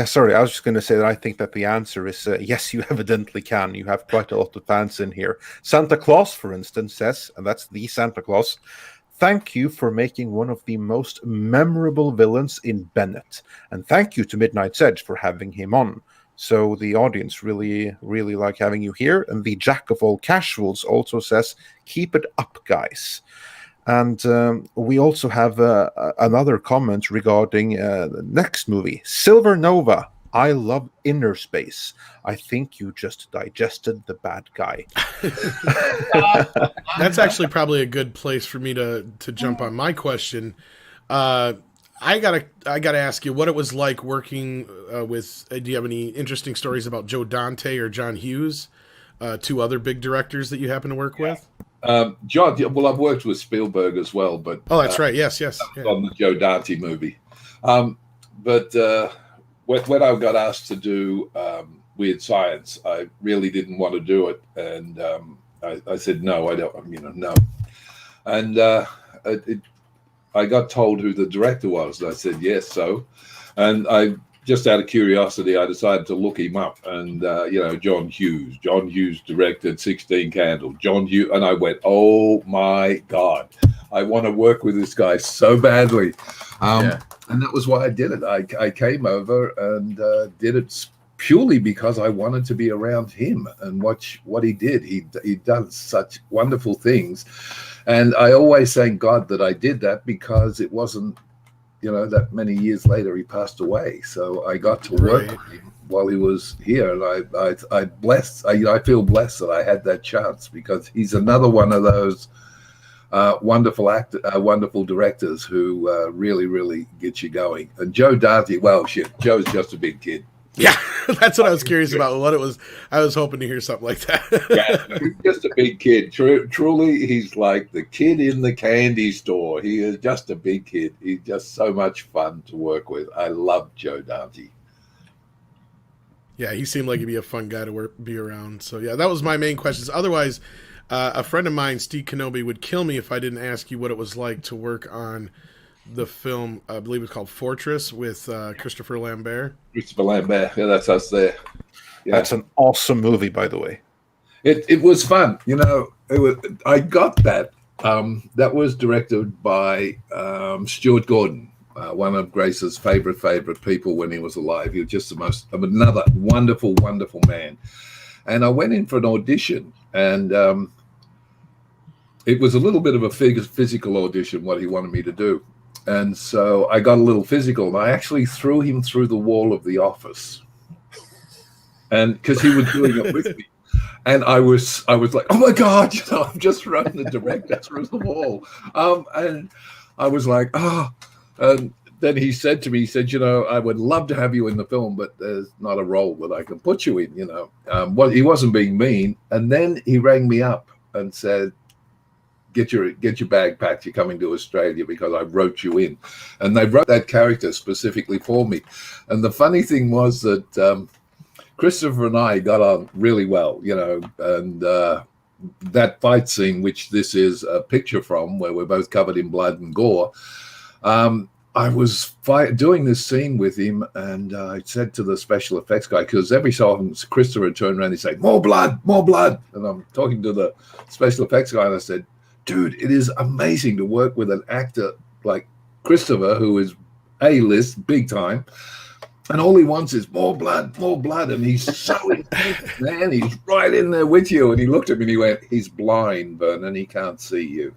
S2: Sorry, I was just going to say that I think that the answer is yes, you evidently can. You have quite a lot of fans in here. Santa Claus, for instance, says, and that's the Santa Claus, thank you for making one of the most memorable villains in Bennett. And thank you to Midnight's Edge for having him on. So the audience really, really like having you here. And the Jack of all casuals also says, keep it up, guys. And we also have another comment regarding the next movie, Silver Nova. I love Inner Space. I think you just digested the bad guy.
S1: That's actually probably a good place for me to jump on my question. I gotta ask you what it was like working with. Do you have any interesting stories about Joe Dante or John Hughes, two other big directors that you happen to work with?
S4: John, well, I've worked with Spielberg as well, but
S1: that's right. Yes.
S4: On the Joe Dante movie. But when I got asked to do Weird Science, I really didn't want to do it, and I said no. I don't. No. And I got told who the director was, and I said yes. So, and I just out of curiosity, I decided to look him up, and John Hughes. John Hughes directed 16 Candles. John Hughes, and I went, oh my God, I want to work with this guy so badly. And that was why I did it. I came over and did it purely because I wanted to be around him and watch what he did. He does such wonderful things. And I always thank God that I did that, because it wasn't, that many years later he passed away. So I got to work with him while he was here. And I feel blessed that I had that chance, because he's another one of those wonderful directors who really, really get you going. And Joe Dante, Joe's just a big kid.
S1: Yeah, that's what I was curious about. What it was, I was hoping to hear something like that.
S4: Yeah, he's just a big kid. Truly, he's like the kid in the candy store. He is just a big kid. He's just so much fun to work with. I love Joe Dante.
S1: Yeah, he seemed like he'd be a fun guy to be around. So yeah, that was my main questions. Otherwise, a friend of mine, Steve Kenobi, would kill me if I didn't ask you what it was like to work on the film, I believe it's called Fortress, with Christopher Lambert.
S4: Christopher Lambert, yeah, that's us there. Yeah.
S2: That's an awesome movie, by the way.
S4: It was fun. I got that. That was directed by Stuart Gordon, one of Grace's favorite people when he was alive. He was just another wonderful, wonderful man. And I went in for an audition, and it was a little bit of a physical audition, what he wanted me to do. And so I got a little physical, and I actually threw him through the wall of the office. And because he was doing it with me. And I was like, oh my God, I'm just running the director through the wall. And I was like, and then he said to me, I would love to have you in the film, but there's not a role that I can put you in, he wasn't being mean. And then he rang me up and said, get your bag packed. You're coming to Australia because I wrote you in. And they wrote that character specifically for me. And the funny thing was that Christopher and I got on really well, and that fight scene, which this is a picture from, where we're both covered in blood and gore. I was doing this scene with him, and I said to the special effects guy, because every so often Christopher would turn around and he'd say, more blood. And I'm talking to the special effects guy, and I said, dude, it is amazing to work with an actor like Christopher, who is A-list, big time. And all he wants is more blood, and he's so intense, man. He's right in there with you. And he looked at me and he went, "He's blind, Vernon. He can't see you."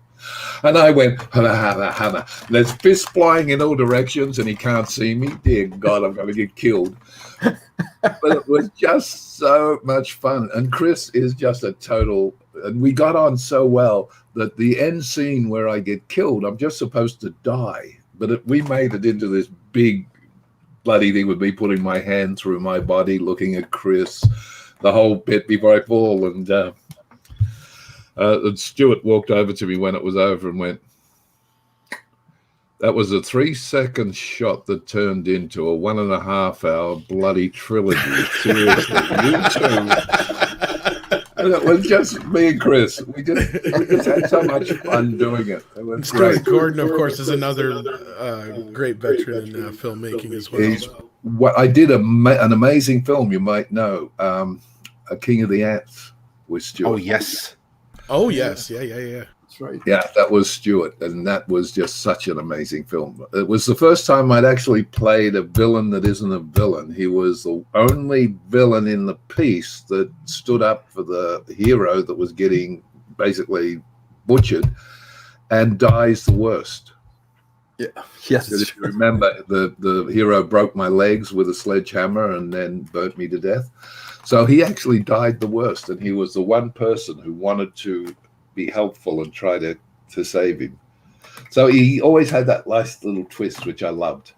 S4: And I went, "Hammer, hammer, hammer." There's fists flying in all directions, and he can't see me. Dear God, I'm going to get killed. But it was just so much fun. And Chris is just a total, and we got on so well that the end scene where I get killed, I'm just supposed to die. But we made it into this big bloody thing with me putting my hand through my body, looking at Chris, the whole bit before I fall. And Stuart walked over to me when it was over and went, "That was a 3-second shot that turned into a 1.5 hour bloody trilogy." Seriously, you two. And it was just me and Chris. We just had so much fun doing it. It was
S1: Stuart Gordon, of course, is another great veteran in filmmaking as well.
S4: I did an amazing film you might know, A King of the Ants with Stuart.
S2: Oh, yes.
S1: Oh, yes. Yeah.
S3: That's right.
S4: Yeah, that was Stuart, and that was just such an amazing film. It was the first time I'd actually played a villain that isn't a villain. He was the only villain in the piece that stood up for the hero that was getting basically butchered and dies the worst.
S3: Yeah. Yes.
S4: If you remember, the hero broke my legs with a sledgehammer and then burnt me to death. So he actually died the worst, and he was the one person who wanted to be helpful and try to save him. So he always had that nice little twist, which I loved.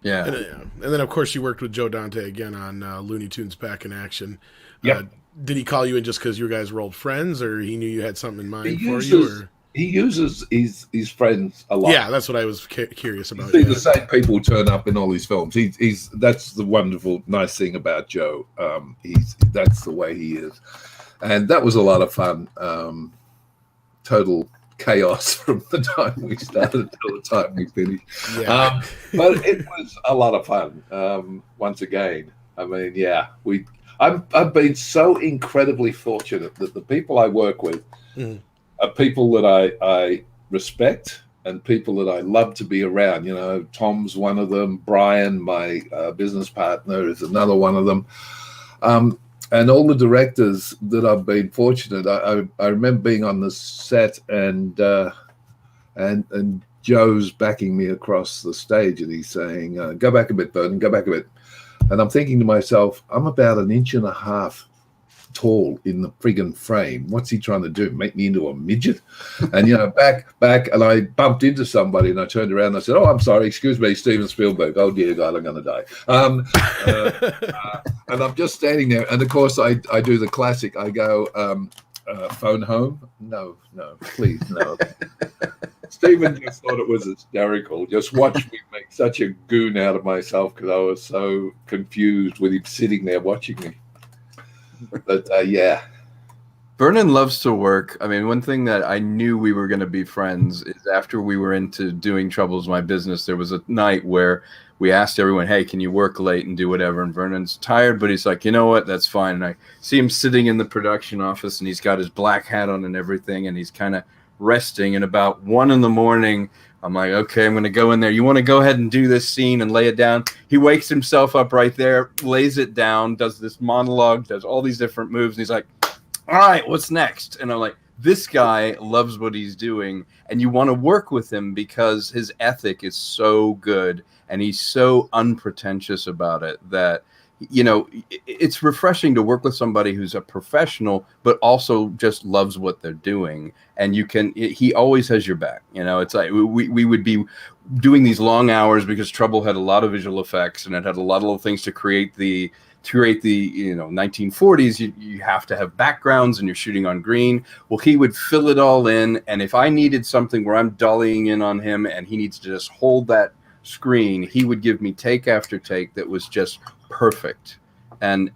S3: Yeah.
S1: And then, of course, you worked with Joe Dante again on Looney Tunes Back in Action.
S4: Yep.
S1: Did he call you in just because you guys were old friends, or he knew you had something in mind for you? Or?
S4: He uses his friends a lot.
S1: Yeah, that's what I was curious about.
S4: You see the same people turn up in all his films. That's the wonderful, nice thing about Joe. That's the way he is. And that was a lot of fun. Total chaos from the time we started till the time we finished.
S1: Yeah.
S4: But it was a lot of fun. Once again, I mean, yeah, I've been so incredibly fortunate that the people I work with are people that I respect and people that I love to be around. You know, Tom's one of them. Brian, my business partner, is another one of them. And all the directors that I've been fortunate, I remember being on the set and Joe's backing me across the stage and he's saying, "Go back a bit, Vernon, go back a bit." And I'm thinking to myself, I'm about 1.5 inches tall in the friggin' frame. What's he trying to do? Make me into a midget? And, you know, back, and I bumped into somebody and I turned around and I said, "Oh, I'm sorry, excuse me, Steven Spielberg. Oh, dear God, I'm going to die." And I'm just standing there. And, of course, I do the classic. I go, "Phone home? No, please, no." Stephen just thought it was hysterical. Just watch me make such a goon out of myself because I was so confused with him sitting there watching me. But yeah.
S3: Vernon loves to work. I mean, one thing that I knew we were going to be friends is after we were into doing Trouble's My Business, there was a night where we asked everyone, "Hey, can you work late and do whatever?" And Vernon's tired, but he's like, "You know what? That's fine." And I see him sitting in the production office and he's got his black hat on and everything. And he's kind of resting. And about 1 a.m, I'm like, "Okay, I'm going to go in there. You want to go ahead and do this scene and lay it down?" He wakes himself up right there, lays it down, does this monologue, does all these different moves. And he's like, "All right, what's next?" And I'm like, this guy loves what he's doing. And you want to work with him because his ethic is so good. And he's so unpretentious about it that, you know, it's refreshing to work with somebody who's a professional, but also just loves what they're doing. And he always has your back. You know, it's like we would be doing these long hours because Trouble had a lot of visual effects and it had a lot of little things to create the 1940s. You have to have backgrounds and you're shooting on green. Well, he would fill it all in. And if I needed something where I'm dollying in on him and he needs to just hold that screen, he would give me take after take that was just perfect. And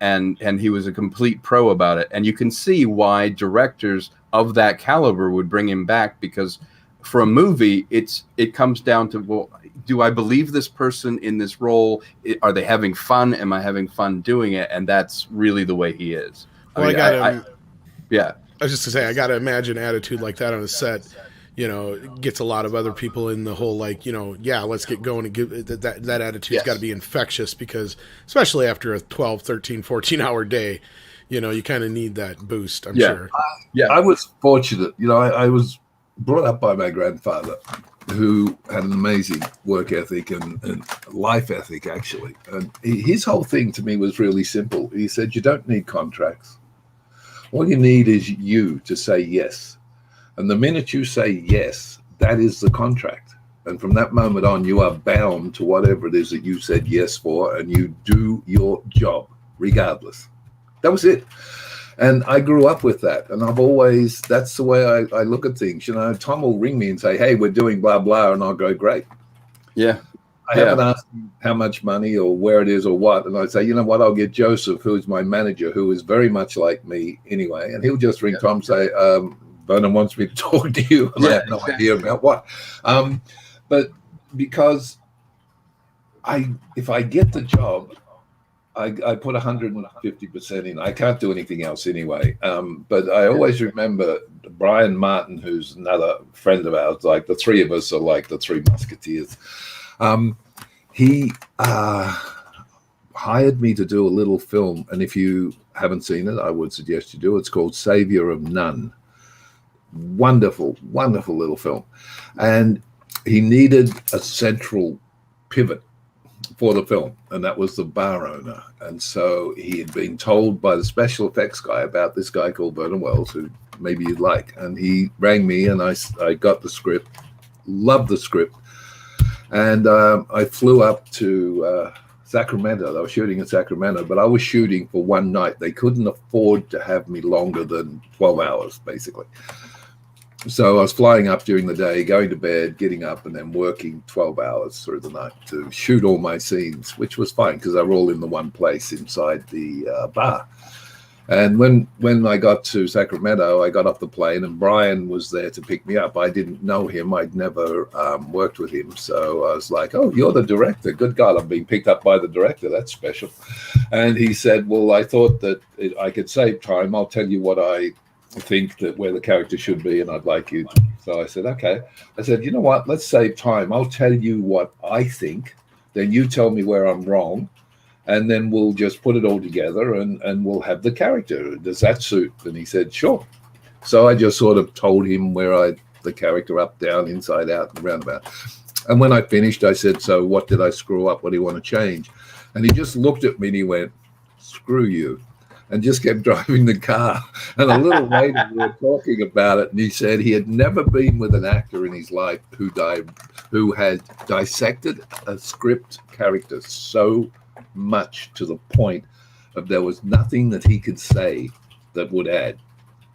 S3: he was a complete pro about it. And you can see why directors of that caliber would bring him back, because for a movie, it comes down to, well, do I believe this person in this role? Are they having fun? Am I having fun doing it? And that's really the way he is.
S1: Well,
S3: I was just to say,
S1: I got to imagine attitude like that on a set. gets a lot of other people in the whole, like, let's get going, and give that attitude's got to be infectious, because especially after a 12, 13, 14-hour day, you kind of need that boost, I'm sure.
S4: I was fortunate. I was brought up by my grandfather, who had an amazing work ethic and life ethic, actually. And his whole thing to me was really simple. He said, you don't need contracts. All you need is you to say yes. And the minute you say yes, that is the contract. And from that moment on, you are bound to whatever it is that you said yes for, and you do your job regardless. That was it. And I grew up with that. And that's the way I look at things. Tom will ring me and say, hey, we're doing blah, blah. And I'll go, great.
S3: Yeah.
S4: I haven't asked him how much money or where it is or what. And I say, you know what, I'll get Joseph, who is my manager, who is very much like me anyway. And he'll just ring Tom and say, Vernon wants me to talk to you. And I have no idea about what. But because if I get the job, I put 150% in. I can't do anything else anyway. But I always remember Brian Martin, who's another friend of ours. Like, the three of us are like the Three Musketeers. He hired me to do a little film. And if you haven't seen it, I would suggest you do. It's called Savior of None. Wonderful, wonderful little film. And he needed a central pivot for the film, and that was the bar owner. And so he had been told by the special effects guy about this guy called Vernon Wells, who maybe you'd like. And he rang me, and I got the script, loved the script. And I flew up to Sacramento. I was shooting in Sacramento, but I was shooting for one night. They couldn't afford to have me longer than 12 hours, basically. So I was flying up during the day, going to bed, getting up, and then working 12 hours through the night to shoot all my scenes, which was fine because they were all in the one place inside the bar. And when I got to Sacramento, I got off the plane, and Brian was there to pick me up. I didn't know him. I'd never worked with him. So I was like, oh, you're the director. Good God, I'm being picked up by the director. That's special. And he said, well, I thought that I could save time. I'll tell you what I think that where the character should be, and I'd like you to. So I said, okay. I said, you know what, let's save time. I'll tell you what I think, then you tell me where I'm wrong, and then we'll just put it all together and we'll have the character. Does that suit? And he said, sure. So I just sort of told him where the character up, down, inside out, and roundabout. And when I finished, I said, so what did I screw up? What do you want to change? And he just looked at me and he went, screw you. And just kept driving the car. And a little later, we were talking about it, and he said he had never been with an actor in his life who had dissected a script character so much to the point of there was nothing that he could say that would add.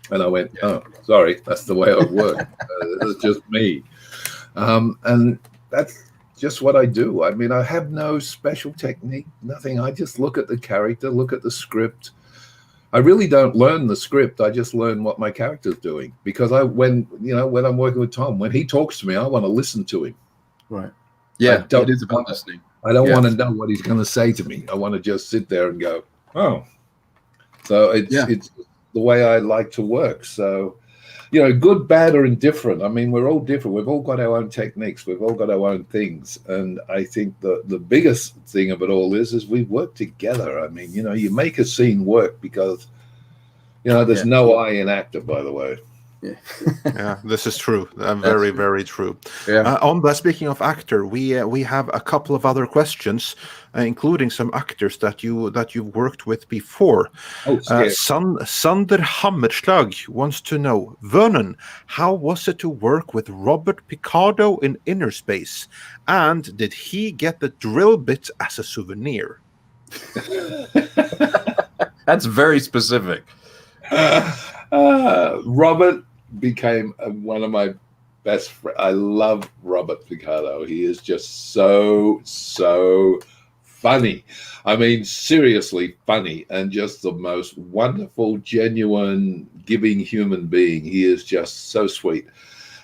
S4: And I went, oh, sorry, that's the way I work. It's just me. And that's just what I do. I mean, I have no special technique, nothing. I just look at the character, look at the script. I really don't learn the script. I just learn what my character's doing, because when I'm working with Tom, when he talks to me, I want to listen to him.
S3: Right. Yeah, it is about listening.
S4: I don't want to know what he's going to say to me. I want to just sit there and go, oh. So it's the way I like to work. So, good, bad, or indifferent. I mean, we're all different. We've all got our own techniques. We've all got our own things. And I think the biggest thing of it all is we work together. I mean, you make a scene work because, there's no I in actor, by the way.
S2: Yeah, this is true. Very, very true.
S3: Yeah.
S2: On that, speaking of actor, we have a couple of other questions, including some actors that you've worked with before. Sander Hammerslag wants to know, Vernon, how was it to work with Robert Picardo in Inner Space, and did he get the drill bit as a souvenir?
S3: That's very specific.
S4: Robert became one of my best friends. I love Robert Picardo. He is just so funny. I mean, seriously funny, and just the most wonderful, genuine, giving human being. He is just so sweet.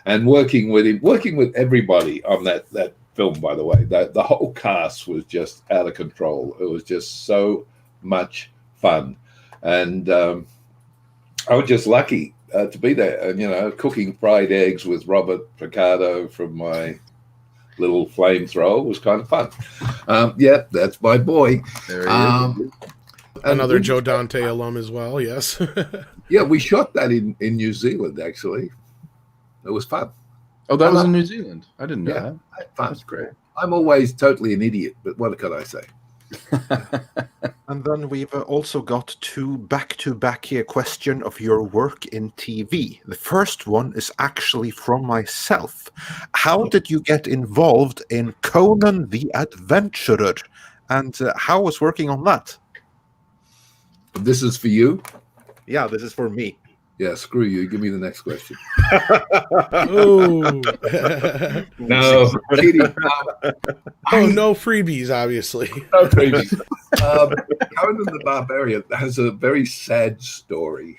S4: And working with everybody on that film, by the way, the whole cast was just out of control. It was just so much fun. And I was just lucky. to be there, and cooking fried eggs with Robert Picardo from my little flamethrower was kind of fun. Yeah, that's my boy.
S3: There he is.
S1: Another Joe Dante alum as well. Yes.
S4: Yeah, we shot that in New Zealand. Actually, it was fun.
S3: Oh, that was in New Zealand. I didn't know that.
S4: Fun.
S3: That's great.
S4: I'm always totally an idiot, but what can I say?
S2: And then we've also got two back-to-back here question of your work in TV. The first one is actually from myself. How did you get involved in Conan the Adventurer? And how was working on that?
S4: This is for you?
S2: Yeah, this is for me.
S4: Yeah, screw you. Give me the next question.
S1: Oh.
S4: No, kidding.
S1: No freebies, obviously.
S4: No freebies. Conan the Barbarian has a very sad story.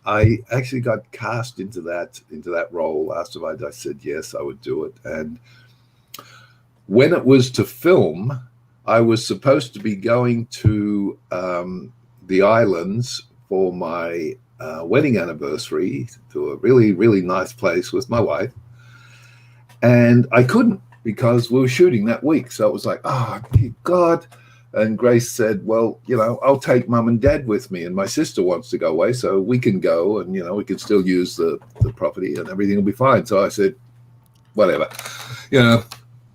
S4: I actually got cast into that role last time. I said yes, I would do it. And when it was to film, I was supposed to be going to the islands for my wedding anniversary to a really, really nice place with my wife. And I couldn't because we were shooting that week. So it was like, oh, dear God. And Grace said, well, I'll take Mum and Dad with me. And my sister wants to go away, so we can go. And, we can still use the property and everything will be fine. So I said, whatever,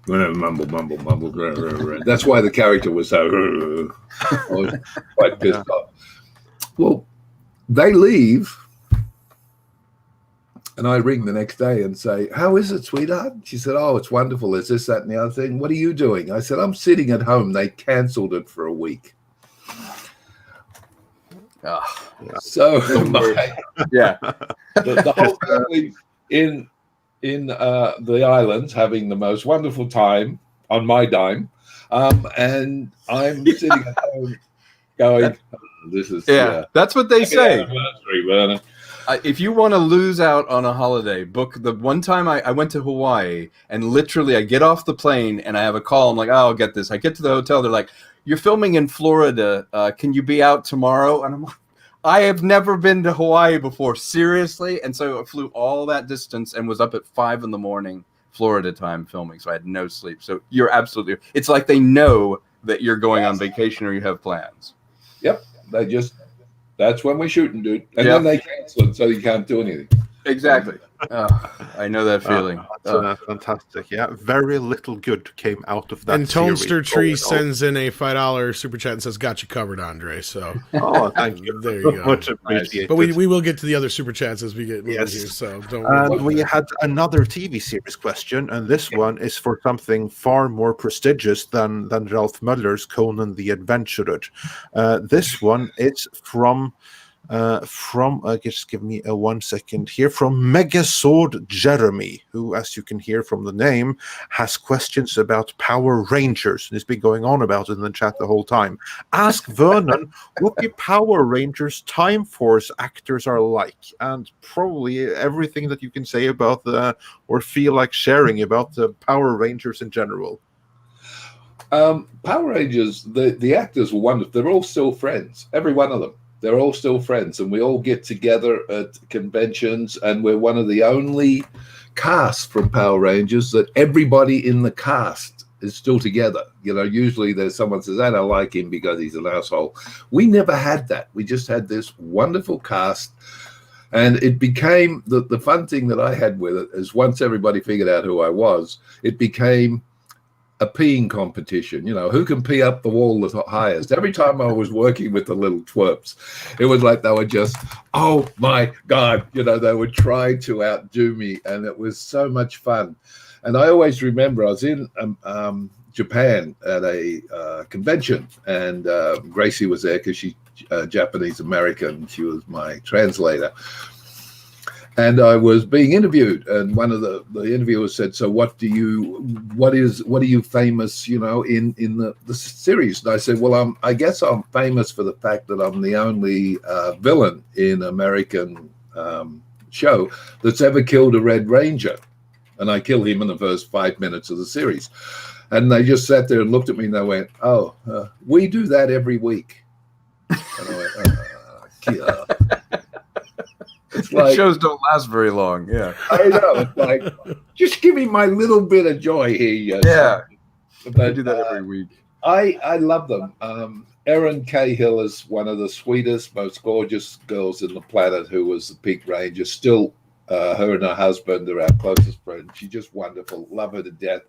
S4: mumble. That's why the character was so, I was quite pissed off. Well, they leave, and I ring the next day and say, how is it, sweetheart? She said, oh, it's wonderful. There's this, that, and the other thing. What are you doing? I said, I'm sitting at home. They canceled it for a week.
S3: Oh,
S4: So,
S3: yeah.
S4: the whole family in the islands having the most wonderful time on my dime. And I'm sitting at home going, this is
S3: that's what they say.
S4: Vernon.
S3: If you want to lose out on a holiday, book the one time I went to Hawaii, and literally I get off the plane and I have a call. I'm like, oh, I'll get this. I get to the hotel. They're like, you're filming in Florida. Can you be out tomorrow? And I'm like, I have never been to Hawaii before. Seriously? And so I flew all that distance and was up at 5 a.m. Florida time filming. So I had no sleep. So you're absolutely, it's like they know that you're going on vacation or you have plans.
S4: Yep. That's when we're shooting, dude. And then they cancel it, so you can't do anything.
S3: Exactly. I know that feeling.
S2: That's fantastic. Yeah, very little good came out of that.
S1: And Tonester Tree sends in a $5 super chat and says, "Got you covered, Andre." So,
S2: thank you.
S1: There you go.
S2: Much appreciated.
S1: But we will get to the other super chats as we get moving here. So don't worry.
S2: And we had another TV series question, and this one is for something far more prestigious than Ralph Muller's Conan the Adventurer. This one is from just give me 1 second here, from Megasword Jeremy, who, as you can hear from the name, has questions about Power Rangers and has been going on about it in the chat the whole time. Ask Vernon what the Power Rangers Time Force actors are like, and probably everything that you can say about or feel like sharing about the Power Rangers in general.
S4: Power Rangers, the actors were wonderful. They're all still friends, every one of them. They're all still friends, and we all get together at conventions, and we're one of the only casts from Power Rangers that everybody in the cast is still together. Usually there's someone says, I don't like him because he's an asshole. We never had that. We just had this wonderful cast, and it became, the fun thing that I had with it is once everybody figured out who I was, it became a peeing competition, who can pee up the wall the highest. Every time I was working with the little twerps, it was like they were just, oh my God, they would try to outdo me, and it was so much fun. And I always remember I was in Japan at a convention, and Gracie was there because she's Japanese American. She was my translator. And I was being interviewed, and one of the interviewers said, "So what are you famous, in the series?" And I said, "Well, I guess I'm famous for the fact that I'm the only villain in American show that's ever killed a Red Ranger, and I kill him in the first 5 minutes of the series." And they just sat there and looked at me, and they went, "Oh, we do that every week." And I went, It's like
S3: shows don't last very long. Yeah,
S4: I know. It's like, just give me my little bit of joy here.
S3: yeah.
S4: But
S3: I do that every week.
S4: I love them. Erin Cahill is one of the sweetest, most gorgeous girls in the planet, who was the Peak Ranger. Still, her and her husband are our closest friends. She's just wonderful. Love her to death.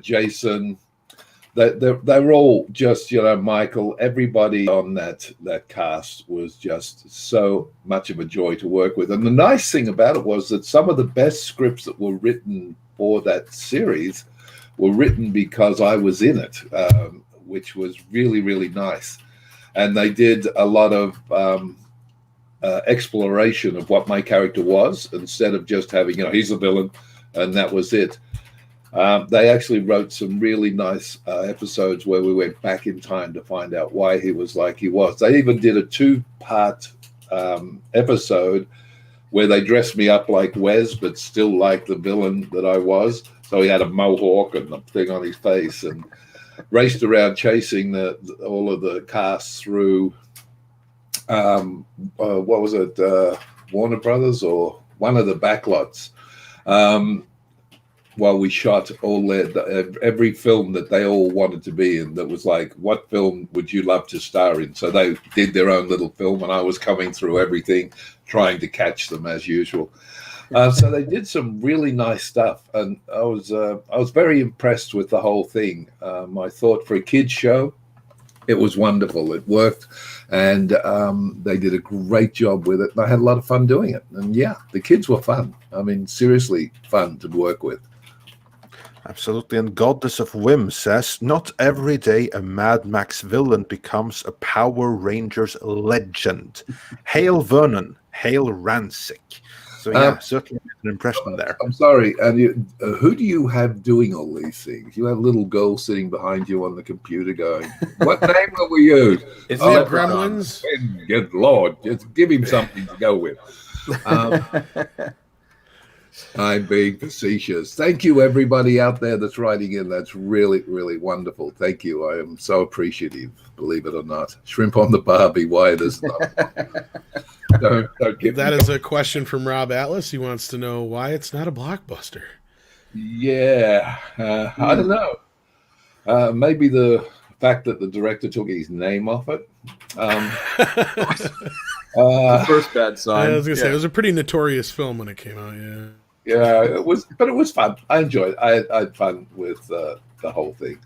S4: Jason, they're all just, Michael, everybody on that cast was just so much of a joy to work with. And the nice thing about it was that some of the best scripts that were written for that series were written because I was in it, which was really, really nice. And they did a lot of exploration of what my character was, instead of just having, he's a villain and that was it. They actually wrote some really nice episodes where we went back in time to find out why he was like he was. They even did a 2-part episode where they dressed me up like Wes, but still like the villain that I was. So he had a mohawk and a thing on his face, and raced around chasing all of the cast through, what was it, Warner Brothers or one of the backlots, while we shot every film that they all wanted to be in. That was like, what film would you love to star in? So they did their own little film, and I was coming through everything, trying to catch them as usual. So they did some really nice stuff, and I was very impressed with the whole thing. I thought for a kids show, it was wonderful. It worked, and they did a great job with it. And I had a lot of fun doing it. And yeah, the kids were fun. I mean, seriously fun to work with.
S2: Absolutely. And Goddess of Whim says, not every day a Mad Max villain becomes a Power Rangers legend. Hail Vernon, hail Rancic. So yeah, certainly an impression there.
S4: I'm sorry. And who do you have doing all these things? You have little girls sitting behind you on the computer going, what name will we use?
S1: Is it Gremlins?
S4: Good Lord, just give him something to go with. I'm being facetious. Thank you, everybody out there that's writing in. That's really, really wonderful. Thank you. I am so appreciative, believe it or not. Shrimp on the Barbie, why it is not. Don't give
S1: that is a question from Rob Atlas. He wants to know why it's not a blockbuster.
S4: Yeah, I don't know. Maybe the fact that the director took his name off it.
S3: The first bad sign.
S1: I was gonna say it was a pretty notorious film when it came out.
S4: Yeah, it was, but it was fun. I enjoyed it. I had fun with the whole thing.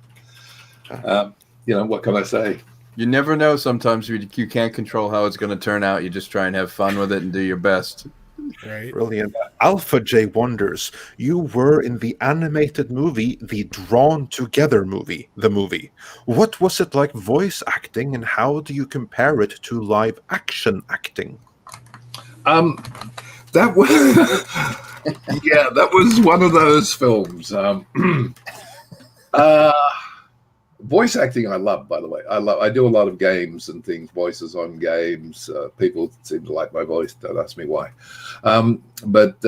S4: What can I say?
S3: You never know. Sometimes you can't control how it's going to turn out. You just try and have fun with it and do your best.
S1: Right.
S2: Brilliant. Alpha J wonders, you were in the animated movie, the Drawn Together movie, the movie. What was it like voice acting, and how do you compare it to live action acting?
S4: That was that was one of those films. Voice acting I love, by the way. I do a lot of games and things, voices on games. People seem to like my voice. Don't ask me why. But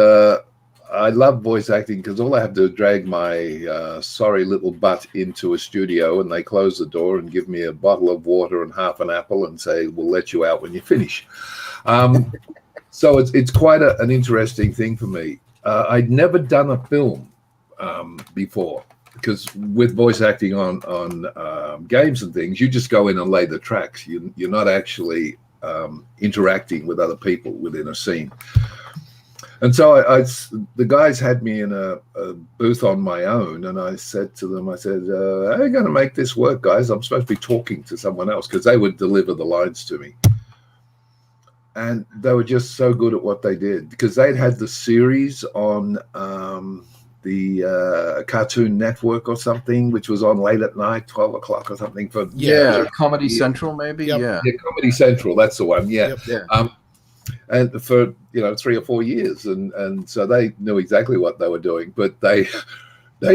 S4: I love voice acting because all I have to do is drag my sorry little butt into a studio, and they close the door and give me a bottle of water and half an apple and say, we'll let you out when you finish. So it's quite an interesting thing for me. I'd never done a film before, because with voice acting on games and things, you just go in and lay the tracks. You're not actually interacting with other people within a scene. And so the guys had me in a booth on my own, and I said to them, how are you going to make this work, guys? I'm supposed to be talking to someone else, because they would deliver the lines to me. And they were just so good at what they did, because they'd had the series on the Cartoon Network or something, which was on late at night, 12 o'clock or something.
S3: Comedy Central, maybe.
S1: Yep.
S3: Yeah,
S4: Comedy Central. That's the one. Yeah.
S1: Yep. Yeah.
S4: And for 3 or 4 years, and so they knew exactly what they were doing, but they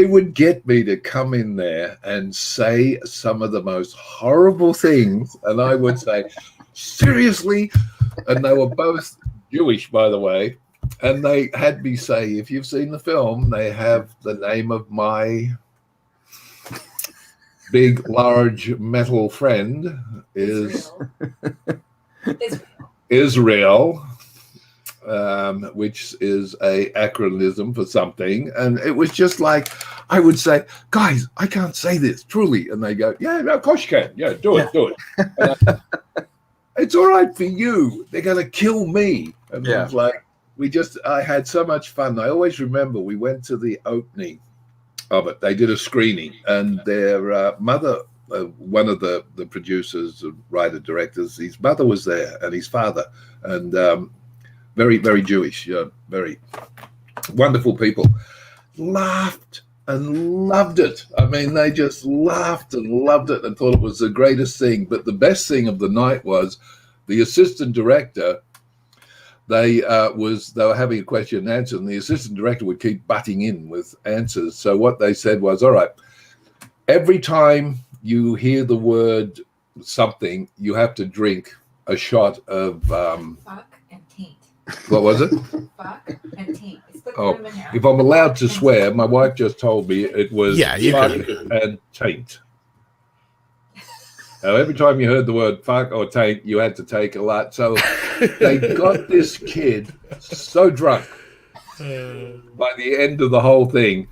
S4: would get me to come in there and say some of the most horrible things, and I would say, seriously. And they were both Jewish, by the way. And they had me say, if you've seen the film, they have the name of my big, large metal friend is Israel. which is a acronym for something. And it was just like, I would say, guys, I can't say this truly. And they go, yeah, no, of course you can. Yeah, do it. And it's all right for you. They're going to kill me. And it was like, I had so much fun. I always remember we went to the opening of it. They did a screening, and their mother, one of the producers, writer, directors, his mother was there, and his father, and very, very Jewish, very wonderful people, laughed and loved it. I mean, they just laughed and loved it and thought it was the greatest thing. But the best thing of the night was the assistant director. They were having a question and answer, and the assistant director would keep butting in with answers. So what they said was, all right, every time you hear the word something, you have to drink a shot of
S5: fuck and taint.
S4: What was it?
S5: Fuck and taint.
S4: If I'm allowed to swear, my wife just told me it was fuck and taint. Now, every time you heard the word fuck or taint, you had to take a lot. So they got this kid so drunk by the end of the whole thing,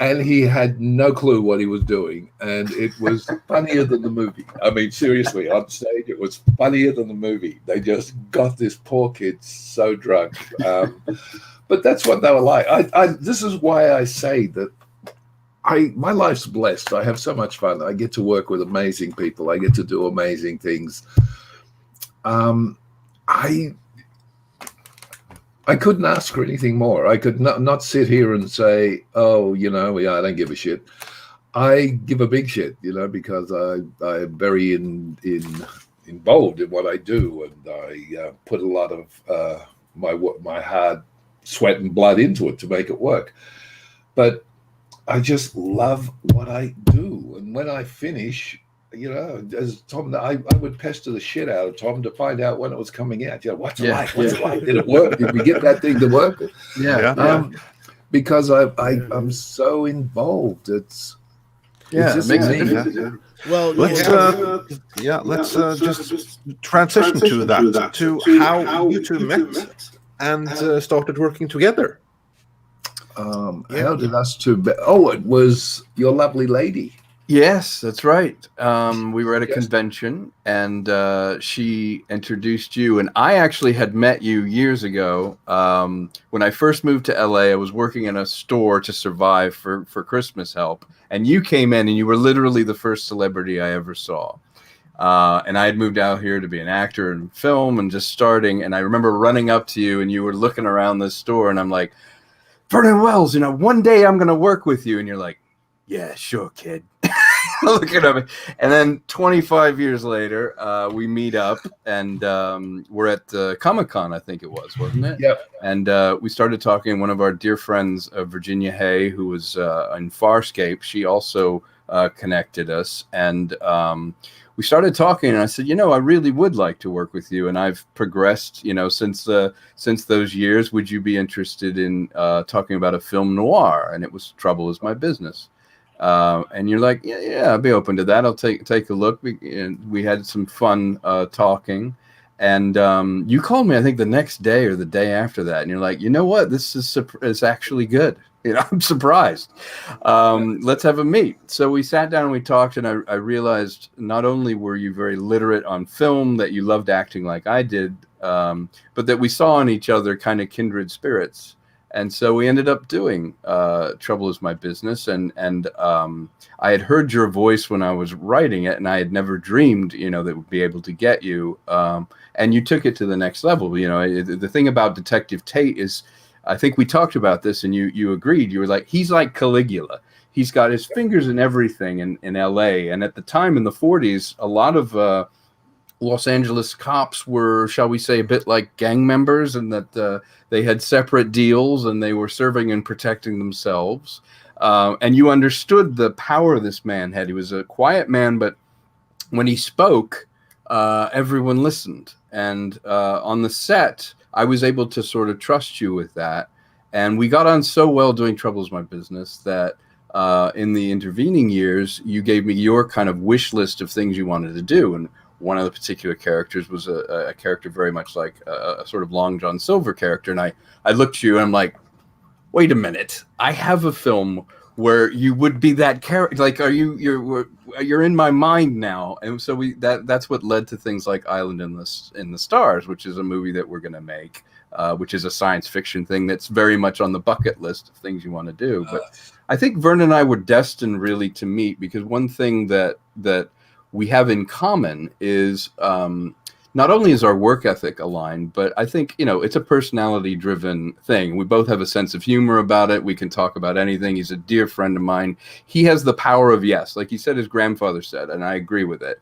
S4: and he had no clue what he was doing. And it was funnier than the movie. I mean, seriously, on stage, it was funnier than the movie. They just got this poor kid so drunk. But that's what they were like. This is why I say that my life's blessed. I have so much fun. I get to work with amazing people. I get to do amazing things. I couldn't ask for anything more. I could not sit here and say, oh, I don't give a shit. I give a big shit, because I'm very involved in what I do, and I put a lot of my hard sweat and blood into it to make it work. But I just love what I do. And when I finish, as Tom, I would pester the shit out of Tom to find out when it was coming out. What's it like? What's it like? Did it work? Did we get that thing to work? Because I'm so involved. It's just
S3: makes
S4: amazing.
S3: a difference.
S1: Well,
S2: let's just transition to that, to how you two met and started working together.
S4: How did us two? It was your lovely lady.
S3: Yes, that's right. We were at a convention, and she introduced you. And I actually had met you years ago. When I first moved to LA, I was working in a store to survive for Christmas help. And you came in, and you were literally the first celebrity I ever saw. And I had moved out here to be an actor in film and just starting. And I remember running up to you, and you were looking around the store, and I'm like, Vernon Wells, one day I'm going to work with you. And you're like, yeah, sure, kid. Looking at me. And then 25 years later, we meet up, and we're at Comic-Con, I think it was, wasn't it?
S4: Yep.
S3: And we started talking. One of our dear friends, Virginia Hay, who was in Farscape, she also connected us. And we started talking, and I said, I really would like to work with you. And I've progressed, since those years. Would you be interested in talking about a film noir? And it was Trouble Is My Business. And you're like, yeah, I'll be open to that. I'll take a look. We had some fun talking. And you called me, I think, the next day or the day after that. And you're like, you know what? This is actually good. I'm surprised. Let's have a meet. So we sat down and we talked, and I realized not only were you very literate on film, that you loved acting like I did, but that we saw in each other kind of kindred spirits. And so we ended up doing Trouble Is My Business. And I had heard your voice when I was writing it, and I had never dreamed, that would be able to get you. And you took it to the next level. The thing about Detective Tate is, I think we talked about this, and you agreed. You were like, he's like Caligula. He's got his fingers in everything in L.A. And at the time in the 40s, a lot of Los Angeles cops were, shall we say, a bit like gang members, and that they had separate deals, and they were serving and protecting themselves. And you understood the power this man had. He was a quiet man, but when he spoke, everyone listened. And on the set, I was able to sort of trust you with that. And we got on so well doing Trouble Is My Business that in the intervening years, you gave me your kind of wish list of things you wanted to do. And one of the particular characters was a character very much like a sort of Long John Silver character. And I looked at you and I'm like, wait a minute, I have a film where you would be that character. Like, you're in my mind now. And so that's what led to things like Island in the Stars, which is a movie that we're going to make, which is a science fiction thing that's very much on the bucket list of things you want to do. But I think Vernon and I were destined really to meet, because one thing that we have in common is not only is our work ethic aligned, but I think, it's a personality driven thing. We both have a sense of humor about it. We can talk about anything. He's a dear friend of mine. He has the power of yes. Like he said, his grandfather said, and I agree with it.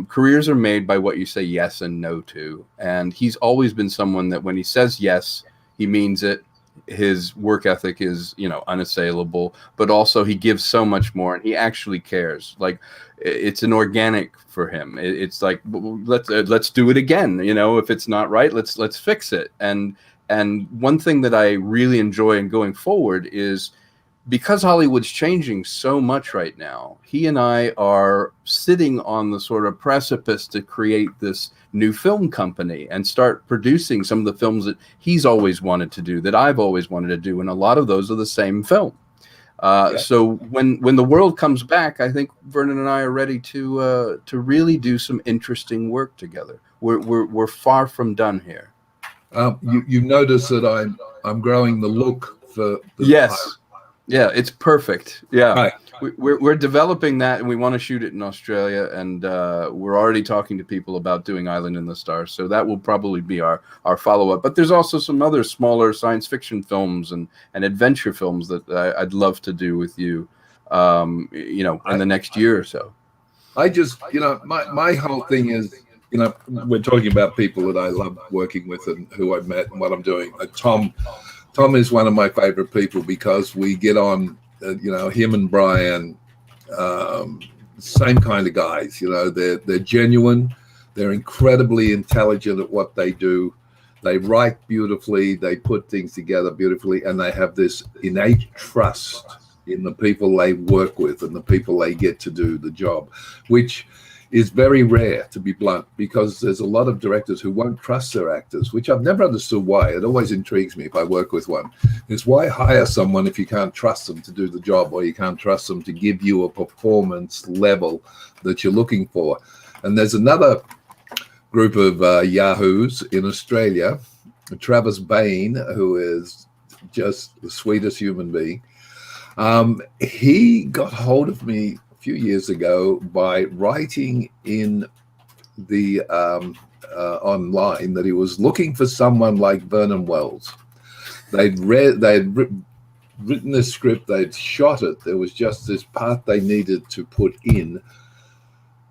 S3: Careers are made by what you say yes and no to. And he's always been someone that when he says yes, he means it. His work ethic is, unassailable, but also he gives so much more, and he actually cares. Like, it's an organic for him. It's like, let's do it again. If it's not right, let's fix it. And one thing that I really enjoy in going forward is, because Hollywood's changing so much right now, he and I are sitting on the sort of precipice to create this new film company and start producing some of the films that he's always wanted to do, that I've always wanted to do. And a lot of those are the same film. So when the world comes back, I think Vernon and I are ready to really do some interesting work together. We're far from done here.
S4: You notice that I'm growing the look for the
S3: yes. Yeah, it's perfect. Yeah,
S4: right.
S3: We're developing that, and we want to shoot it in Australia, and we're already talking to people about doing Island in the Stars. So that will probably be our follow-up. But there's also some other smaller science fiction films and adventure films that I'd love to do with you, in the next year or so.
S4: I just, my whole thing is, we're talking about people that I love working with and who I've met and what I'm doing. Tom is one of my favorite people because we get on, him and Brian, same kind of guys. They're genuine. They're incredibly intelligent at what they do. They write beautifully. They put things together beautifully. And they have this innate trust in the people they work with and the people they get to do the job, which is very rare, to be blunt, because there's a lot of directors who won't trust their actors, which I've never understood why. It always intrigues me if I work with one, is why hire someone if you can't trust them to do the job, or you can't trust them to give you a performance level that you're looking for. And there's another group of yahoos in Australia, Travis Bain, who is just the sweetest human being. He got hold of me few years ago by writing in the online that he was looking for someone like Vernon Wells. They'd written this script, they'd shot it. There was just this part they needed to put in,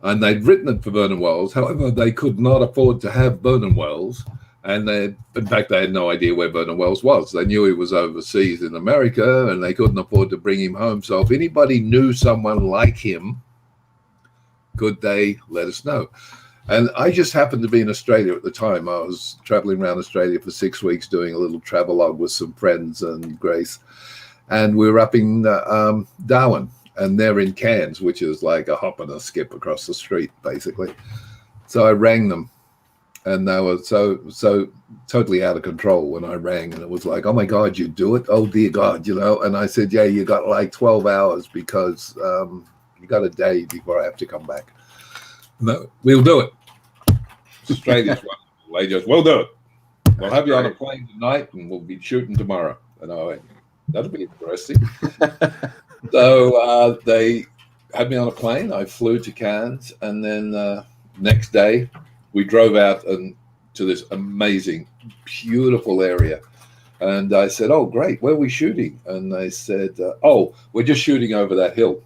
S4: and they'd written it for Vernon Wells. However, they could not afford to have Vernon Wells. And in fact, they had no idea where Vernon Wells was. They knew he was overseas in America, and they couldn't afford to bring him home. So if anybody knew someone like him, could they let us know? And I just happened to be in Australia at the time. I was traveling around Australia for 6 weeks doing a little travelogue with some friends and Grace. And we were up in Darwin, and they're in Cairns, which is like a hop and a skip across the street, basically. So I rang them. And they were so totally out of control when I rang. And it was like, oh, my God, you do it? Oh, dear God, And I said, yeah, you got like 12 hours because you got a day before I have to come back. No, we'll do it. Australia's one. They just, we'll do it. We'll have you on a plane tonight and we'll be shooting tomorrow. And I went, that'll be interesting. So they had me on a plane. I flew to Cairns. And then next day, we drove out to this amazing, beautiful area. And I said, oh, great. Where are we shooting? And they said, we're just shooting over that hill.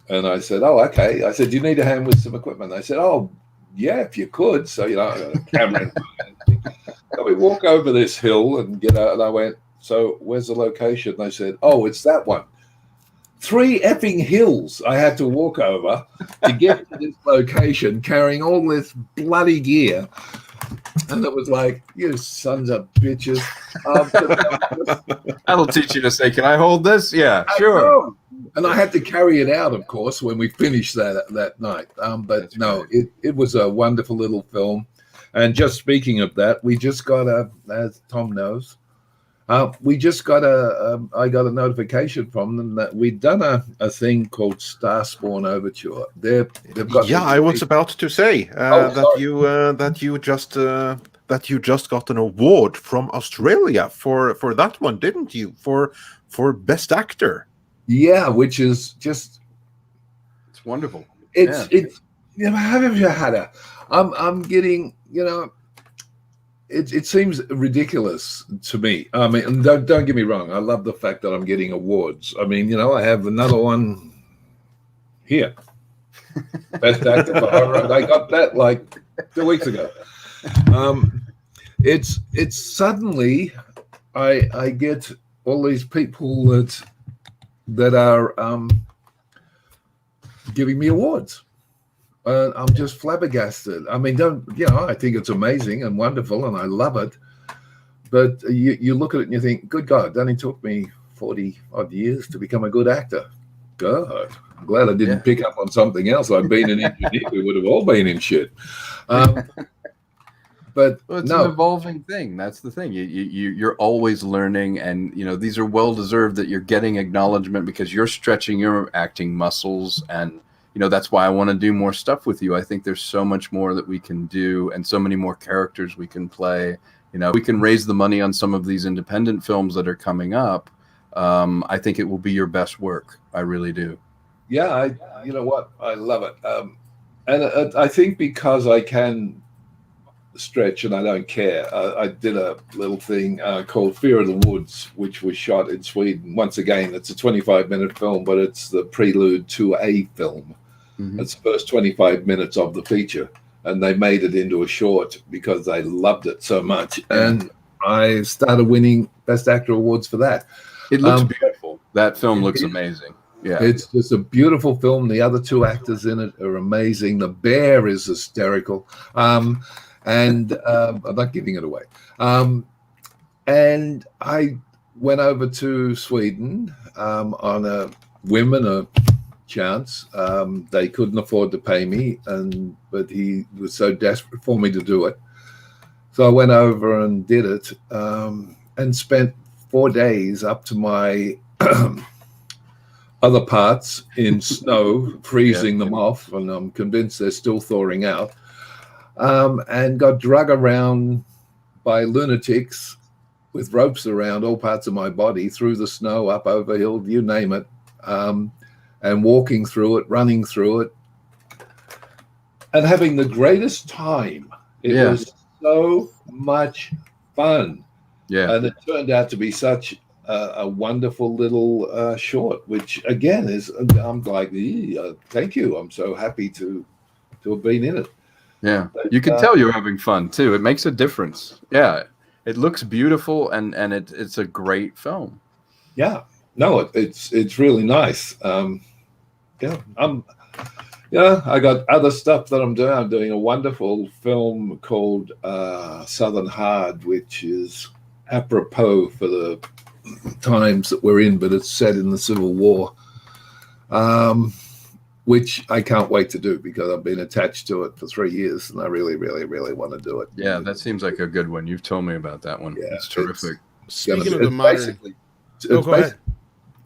S4: And I said, oh, okay. I said, do you need a hand with some equipment? They said, oh, yeah, if you could. So, I got a camera in my hand. So we walk over this hill and get out. And I went, so where's the location? They said, oh, it's that one. 3 effing hills I had to walk over to get to this location, carrying all this bloody gear. And it was like, you sons of bitches.
S3: That'll teach you to say, can I hold this? Yeah, sure.
S4: And I had to carry it out, of course, when we finished that night. But
S3: That's
S4: no,
S3: great.
S4: it was a wonderful little film. And just speaking of that, we just got as Tom knows, we just got I got a notification from them that we'd done a thing called Starspawn Overture. They've got
S2: I was about to say that you just got an award from Australia for that one, didn't you? For best actor.
S4: Yeah, which is just
S3: It's wonderful.
S4: it's have you had a I'm getting, it seems ridiculous to me. I mean, and don't get me wrong, I love the fact that I'm getting awards. I mean, I have another one here. Best actor for horror. I got that like 2 weeks ago. It's suddenly I get all these people that are giving me awards. I'm just flabbergasted. I mean, I think it's amazing and wonderful, and I love it. But you look at it and you think, good God, it only took me 40 odd years to become a good actor. God, I'm glad I didn't pick up on something else. I'd been an engineer. We would have all been in shit. But
S3: it's an evolving thing. That's the thing. You're always learning, and these are well deserved that you're getting acknowledgement because you're stretching your acting muscles, and that's why I want to do more stuff with you. I think there's so much more that we can do, and so many more characters we can play. We can raise the money on some of these independent films that are coming up. I think it will be your best work. I really do.
S4: Yeah, you know what? I love it. And I think because I can stretch and I don't care. I did a little thing called Fear of the Woods, which was shot in Sweden. Once again, it's a 25-minute film, but it's the prelude to a film. Mm-hmm. It's the first 25 minutes of the feature, and they made it into a short because they loved it so much. And I started winning Best Actor awards for that.
S3: It looks beautiful. That film looks amazing. Yeah,
S4: it's just a beautiful film. The other two actors in it are amazing. The bear is hysterical. And I'm not giving it away. And I went over to Sweden on a whim and a chance. They couldn't afford to pay me, but he was so desperate for me to do it. So I went over and did it and spent 4 days up to my other parts in snow, freezing them off, and I'm convinced they're still thawing out. And got drug around by lunatics with ropes around all parts of my body, through the snow, up over hills, you name it, and walking through it, running through it, and having the greatest time. It was so much fun. Yeah. And it turned out to be such a wonderful little short, which, again, I'm like, thank you. I'm so happy to have been in it.
S3: Yeah, you can tell you're having fun too. It makes a difference. Yeah, it looks beautiful, and it's a great film.
S4: Yeah, no, it's really nice. I got other stuff that I'm doing. I'm doing a wonderful film called Southern Hard, which is apropos for the times that we're in, but it's set in the Civil War. Which I can't wait to do because I've been attached to it for 3 years, and I really, really, really want to do it.
S3: Yeah, that seems like a good one. You've told me about that one. Yeah, it's terrific.
S1: Speaking of the modern...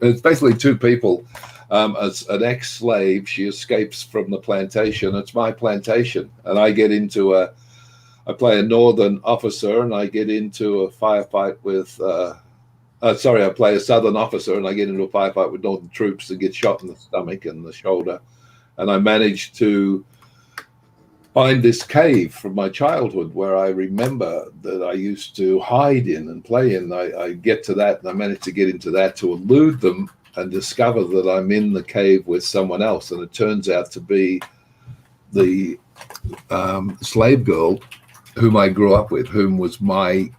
S4: It's basically two people. As an ex-slave, she escapes from the plantation. It's my plantation, and I get into I play a northern officer, and I get into a firefight with... I play a southern officer, and I get into a firefight with northern troops and get shot in the stomach and the shoulder. And I managed to find this cave from my childhood where I remember that I used to hide in and play in. I get to that, and I managed to get into that to elude them and discover that I'm in the cave with someone else. And it turns out to be the slave girl whom I grew up with, whom was my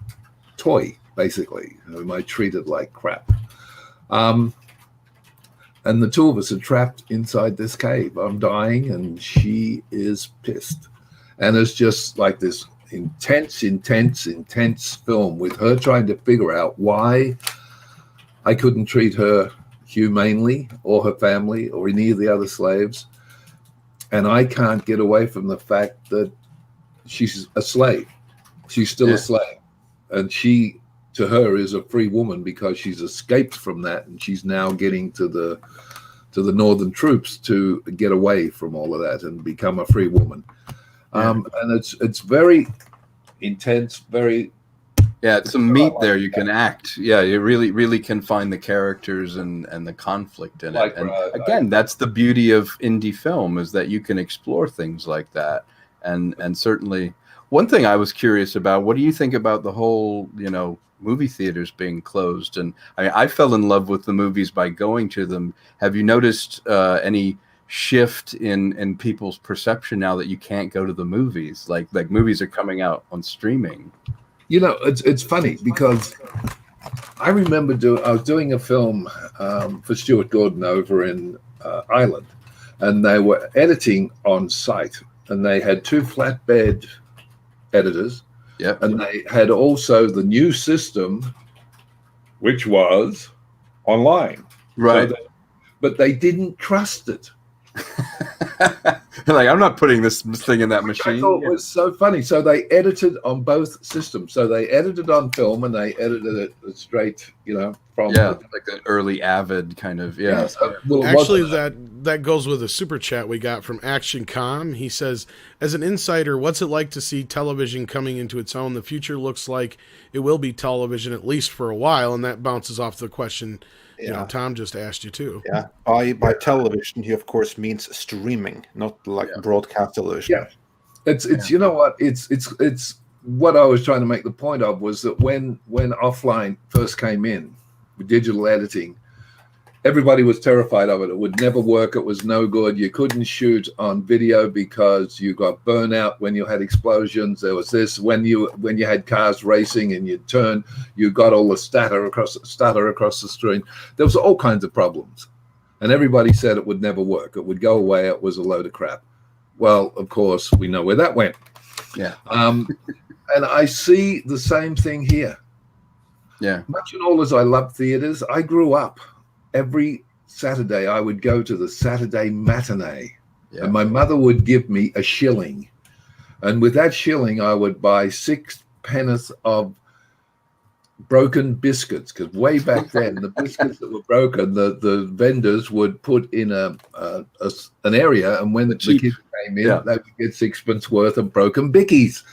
S4: toy, basically, whom I treated like crap. And the two of us are trapped inside this cave. I'm dying, and she is pissed. And it's just like this intense film with her trying to figure out why I couldn't treat her humanely, or her family, or any of the other slaves. And I can't get away from the fact that she's a slave. She's still a slave. And she, to her, is a free woman because she's escaped from that, and she's now getting to the northern troops to get away from all of that and become a free woman. And it's very intense, very...
S3: Yeah, it's some meat there you can act. Yeah, you really can find the characters and the conflict in it. And again, that's the beauty of indie film, is that you can explore things like that. And certainly, one thing I was curious about, what do you think about the whole, movie theaters being closed? And I fell in love with the movies by going to them. Have you noticed any shift in people's perception now that you can't go to the movies? Like movies are coming out on streaming.
S4: It's funny because I remember I was doing a film for Stuart Gordon over in Ireland, and they were editing on site, and they had 2 flatbed editors.
S3: Yeah.
S4: And they had also the new system, which was online.
S3: Right.
S4: But they didn't trust it.
S3: Like, I'm not putting this thing in that machine.
S4: I thought it was so funny. So they edited on both systems. So they edited on film, and they edited it straight, from
S3: like an early Avid kind of
S1: Actually, that goes with a super chat we got from Action Com. He says, as an insider, what's it like to see television coming into its own? The future looks like it will be television, at least for a while, and that bounces off the question Tom just asked you too.
S2: Yeah, by television, he of course means streaming, not like broadcast television.
S4: Yeah, it's you know what, it's what I was trying to make the point of was that when offline first came in with digital editing, everybody was terrified of it. It would never work. It was no good. You couldn't shoot on video because you got burnout when you had explosions. There was this when you had cars racing and you'd turn, you got all the stutter across the screen. There was all kinds of problems, and everybody said it would never work. It would go away. It was a load of crap. Well, of course, we know where that went.
S3: Yeah.
S4: And I see the same thing here.
S3: Yeah.
S4: Much and all as I love theaters, I grew up. Every Saturday, I would go to the Saturday matinee, and my mother would give me a shilling. And with that shilling, I would buy 6 pence of broken biscuits, because way back then, the biscuits that were broken, the vendors would put in an area, and when the kids came in, they would get 6 pence worth of broken bickies.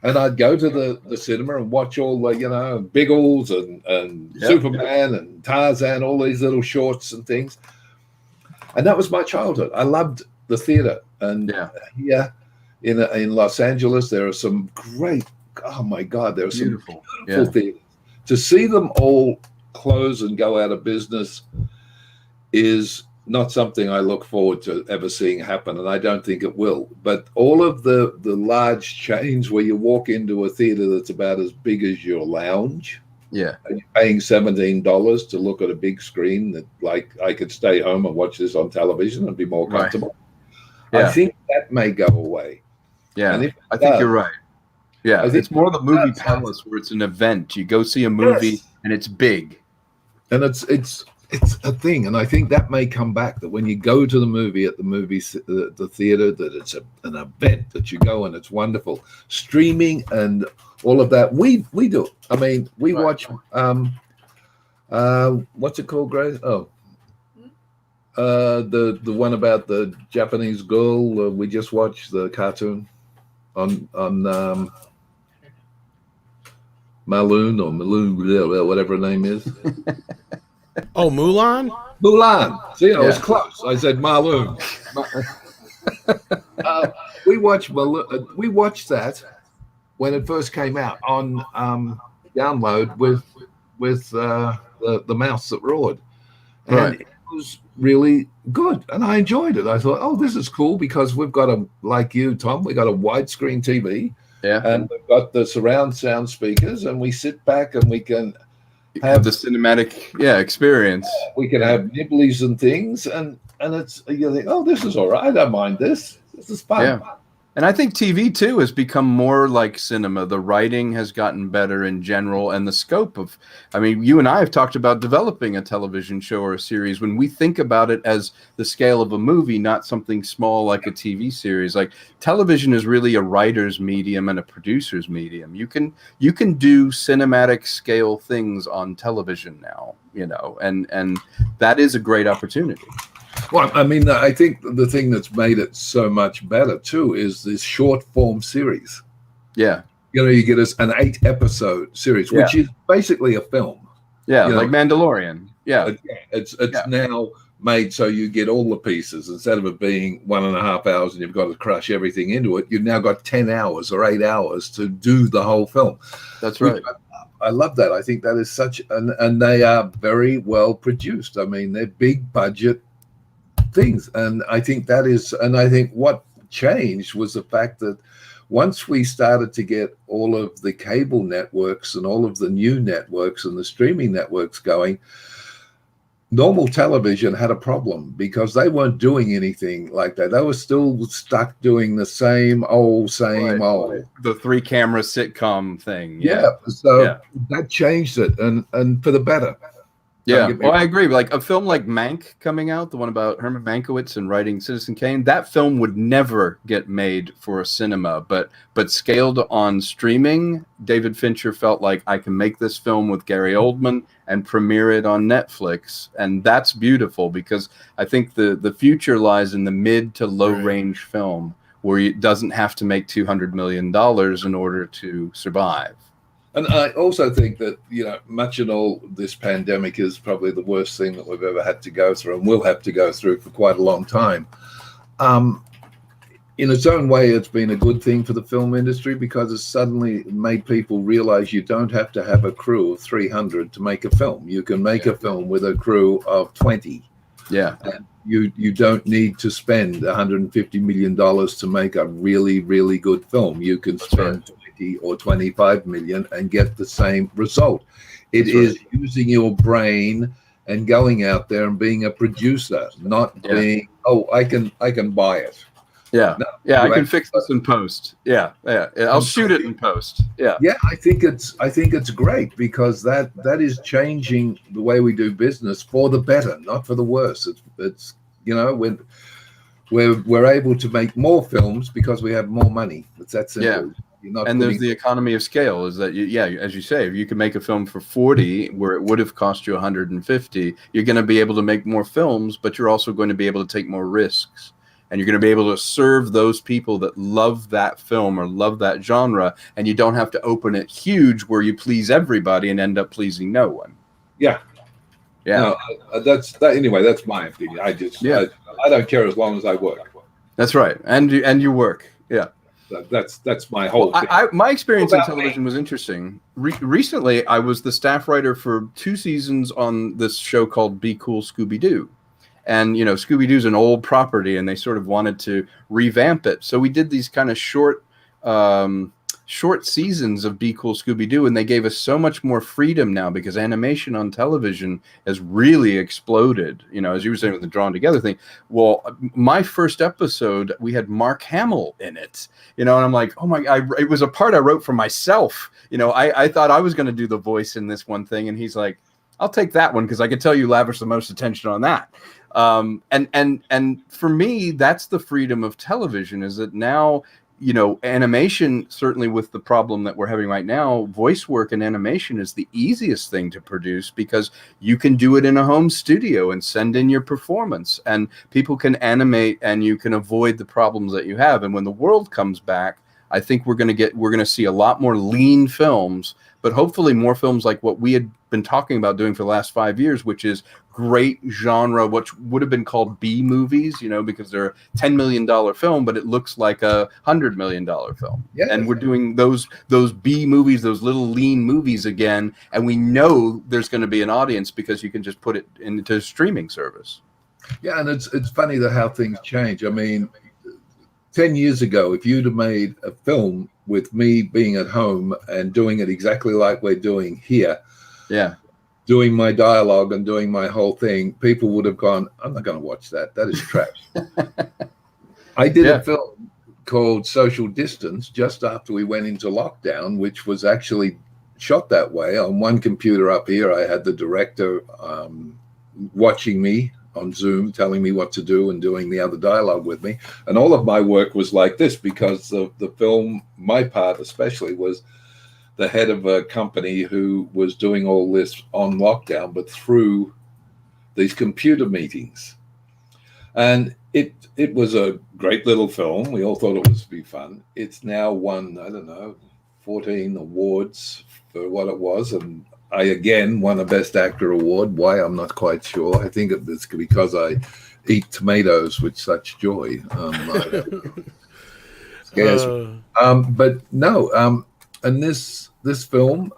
S4: And I'd go to the cinema and watch all the, Biggles and Superman and Tarzan, all these little shorts and things. And that was my childhood. I loved the theater. And here in Los Angeles, there are some great, oh my God, there are some beautiful theaters. To see them all close and go out of business is not something I look forward to ever seeing happen, and I don't think it will. But all of the large chains where you walk into a theater that's about as big as your lounge, and you're paying $17 to look at a big screen that, like, I could stay home and watch this on television and be more comfortable. Right. I think that may go away.
S3: Yeah, and I think you're right. Yeah, it's more the movie palace where it's an event. You go see a movie and it's big,
S4: and it's a thing, and I think that may come back. That when you go to the movie at the theater, that it's an event that you go and it's wonderful. Streaming and all of that, we do. I mean, we watch. What's it called, Grace? Oh, the one about the Japanese girl. We just watched the cartoon on Maloon, whatever her name is.
S1: Oh, Mulan?
S4: Mulan. See, I was close. I said Maloon. We watched that when it first came out on download with the mouse that roared, and it was really good, and I enjoyed it. I thought, oh, this is cool because we've got like you, Tom, we got a widescreen TV, and we've got the surround sound speakers, and we sit back and we can have
S3: the cinematic experience.
S4: We can have nibblies and things, and it's, you think, oh, this is all right. I don't mind this. This is fun.
S3: And I think TV too has become more like cinema. The writing has gotten better in general, and the scope of, I mean, you and I have talked about developing a television show or a series. When we think about it as the scale of a movie, not something small like a TV series, like television is really a writer's medium and a producer's medium. You can do cinematic scale things on television now, you know, and that is a great opportunity.
S4: Well, I mean, I think the thing that's made it so much better too is this short form series.
S3: Yeah.
S4: You know, you get us an 8-episode series, which is basically a film.
S3: Yeah,
S4: you
S3: like
S4: know?
S3: Mandalorian. Yeah.
S4: It's now made so you get all the pieces instead of it being 1.5 hours and you've got to crush everything into it. You've now got 10 hours or 8 hours to do the whole film.
S3: That's right.
S4: I love that. I think that is such, and they are very well produced. I mean, they're big budget things, and I think that is, and I think what changed was the fact that once we started to get all of the cable networks and all of the new networks and the streaming networks going, normal television had a problem because they weren't doing anything like that. They were still stuck doing the same old.
S3: The 3-camera sitcom thing.
S4: That changed it, and for the better.
S3: Yeah, well, I agree. Like a film like Mank coming out, the one about Herman Mankiewicz and writing Citizen Kane, that film would never get made for a cinema, but scaled on streaming, David Fincher felt like I can make this film with Gary Oldman and premiere it on Netflix, and that's beautiful because I think the future lies in the mid to low range film where it doesn't have to make $200 million in order to survive.
S4: And I also think that, you know, much in all, this pandemic is probably the worst thing that we've ever had to go through and will have to go through for quite a long time. In its own way, it's been a good thing for the film industry because it's suddenly made people realize you don't have to have a crew of 300 to make a film. You can make a film with a crew of 20.
S3: Yeah.
S4: And you don't need to spend $150 million to make a really, really good film. You can spend or 25 million and get the same result. It is using your brain and going out there and being a producer, not being, I can buy it.
S3: Yeah.
S4: No,
S3: I can fix this in post. Yeah. I'll shoot it in post. Yeah.
S4: I think it's great because that is changing the way we do business for the better, not for the worse. It's you know, when we're able to make more films because we have more money. It's that simple.
S3: Yeah. And there's the economy of scale is that, as you say, if you can make a film for 40 where it would have cost you 150, you're going to be able to make more films, but you're also going to be able to take more risks. And you're going to be able to serve those people that love that film or love that genre. And you don't have to open it huge where you please everybody and end up pleasing no one.
S4: Yeah. No, that's my opinion. I don't care as long as I work.
S3: That's right. And you work. Yeah.
S4: That's my whole thing.
S3: My experience in television was interesting. Recently, I was the staff writer for 2 seasons on this show called Be Cool, Scooby-Doo. And, you know, Scooby-Doo's an old property, and they sort of wanted to revamp it. So we did these kind of short seasons of Be Cool, Scooby-Doo, and they gave us so much more freedom now because animation on television has really exploded. You know, as you were saying with the drawn together thing. Well, my first episode, we had Mark Hamill in it, you know, and I'm like, oh my, it was a part I wrote for myself. You know, I thought I was going to do the voice in this one thing, and he's like, I'll take that one because I can tell you lavish the most attention on that. And for me, that's the freedom of television, is that now, you know, animation, certainly with the problem that we're having right now, voice work and animation is the easiest thing to produce because you can do it in a home studio and send in your performance and people can animate and you can avoid the problems that you have. And when the world comes back, I think we're going to see a lot more lean films, but hopefully more films like what we had been talking about doing for the last 5 years, which is great genre, which would have been called B movies, you know, because they're a $10 million film, but it looks like a $100 million film. Yeah. And we're doing those B movies, those little lean movies again, and we know there's going to be an audience because you can just put it into a streaming service.
S4: Yeah, and it's funny how things change. I mean, 10 years ago, if you'd have made a film with me being at home and doing it exactly like we're doing here, doing my dialogue and doing my whole thing, people would have gone, I'm not going to watch that. That is trash. I did a film called Social Distance just after we went into lockdown, which was actually shot that way. On one computer up here, I had the director watching me on Zoom, telling me what to do and doing the other dialogue with me. And all of my work was like this because the film, my part especially, was the head of a company who was doing all this on lockdown, but through these computer meetings. And it was a great little film. We all thought it was to be fun. It's now won, I don't know, 14 awards for what it was. And I, again, won a Best Actor award. Why? I'm not quite sure. I think it's because I eat tomatoes with such joy. Scares me. But no, and this film,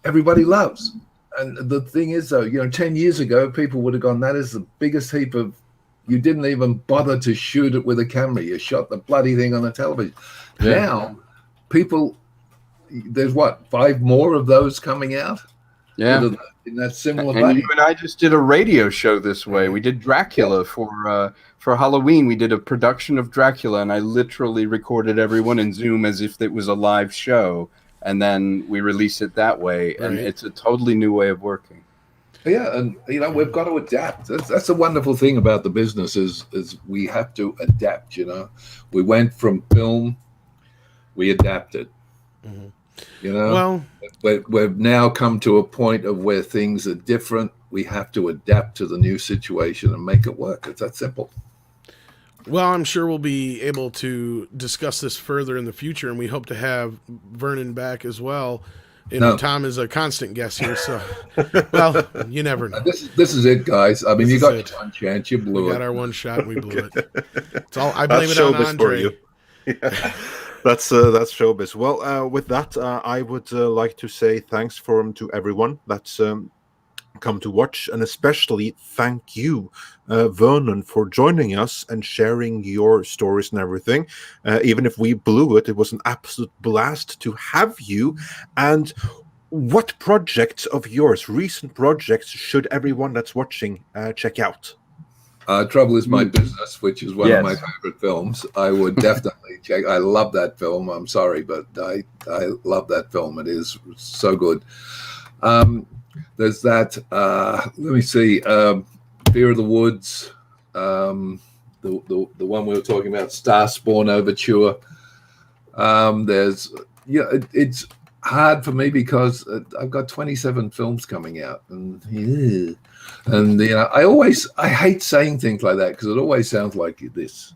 S4: everybody loves. And the thing is, though, 10 years ago, people would have gone, that is the biggest heap of, you didn't even bother to shoot it with a camera. You shot the bloody thing on the television. Yeah. Now, people, there's 5 more of those coming out?
S3: Yeah.
S4: In that similar
S3: and you and I just did a radio show this way. We did Dracula for Halloween. We did a production of Dracula, and I literally recorded everyone in Zoom as if it was a live show. And then we release it that way, and it's a totally new way of working.
S4: Yeah, and we've got to adapt. That's the wonderful thing about the business is we have to adapt. We went from film, we adapted.
S1: Well,
S4: we've now come to a point of where things are different. We have to adapt to the new situation and make it work. It's that simple.
S1: Well, I'm sure we'll be able to discuss this further in the future, and we hope to have Vernon back as well. Tom is a constant guest here, so well, you never know.
S4: This is it, guys. I mean, you got your one chance, you blew it.
S1: We got our one shot, and we blew it. It's all. I blame it on Andre.
S2: Yeah. That's showbiz. Well, with that, I would like to say thanks to everyone that's come to watch, and especially thank you, Vernon, for joining us and sharing your stories and everything. Even if we blew it, it was an absolute blast to have you. And what projects of yours, recent projects, should everyone that's watching check out?
S4: Trouble Is My Business, which is one of my favorite films. I would definitely check. I love that film. I'm sorry, but I love that film. It is so good. There's that. Let me see. Fear of the Woods. The one we were talking about, Starspawn Overture. It's hard for me because I've got 27 films coming out, and I hate saying things like that because it always sounds like this.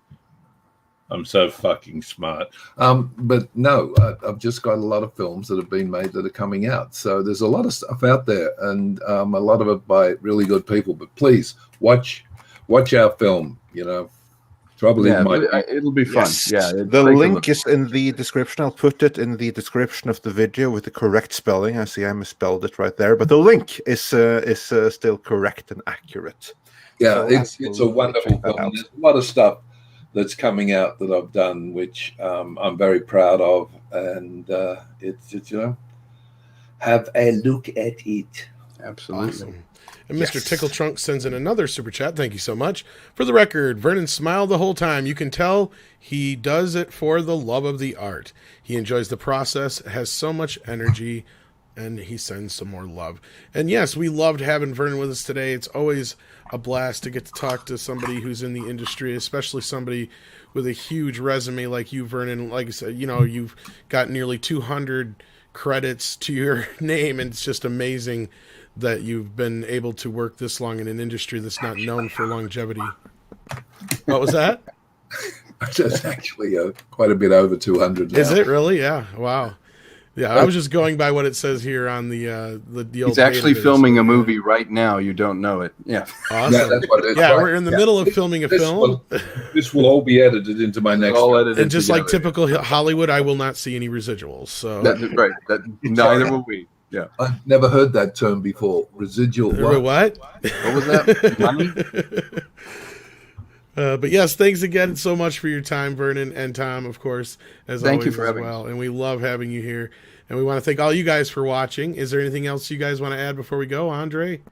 S4: I'm so fucking smart. But no, I've just got a lot of films that have been made that are coming out. So there's a lot of stuff out there, and a lot of it by really good people. But please watch our film. Trouble Is My.
S3: It'll be fun.
S2: Yes.
S3: Yeah,
S2: the link is in the description. I'll put it in the description of the video with the correct spelling. I see I misspelled it right there, but the link is still correct and accurate.
S4: Yeah, so it's a wonderful film. There's a lot of stuff that's coming out that I've done, which I'm very proud of, and it's have a look at it.
S3: Absolutely.
S1: Awesome. And Mr. Tickle Trunk sends in another super chat. Thank you so much. For the record, Vernon smiled the whole time. You can tell he does it for the love of the art. He enjoys the process, has so much energy, and he sends some more love. And yes, we loved having Vernon with us today. It's always a blast to get to talk to somebody who's in the industry, especially somebody with a huge resume like you, Vernon. Like I said, you've got nearly 200 credits to your name, and it's just amazing that you've been able to work this long in an industry that's not known for longevity. What was that?
S4: It's actually quite a bit over 200 now.
S1: Is it really? Yeah. Wow. Yeah, I was just going by what it says here on the old.
S3: He's actually filming a movie right now. You don't know it. Yeah.
S1: Awesome.
S4: Yeah, that's what it is.
S1: Yeah, we're in the middle of filming a film.
S4: This will all be edited into my next film.
S1: And just like typical Hollywood, I will not see any residuals. So
S3: right. Neither will we. Yeah.
S4: I've never heard that term before. Residual
S1: what?
S3: What was that? Money?
S1: But yes, thanks again so much for your time, Vernon, and Tom, of course,
S3: Thank you for having
S1: well. And we love having you here. And we want to thank all you guys for watching. Is there anything else you guys want to add before we go, Andre?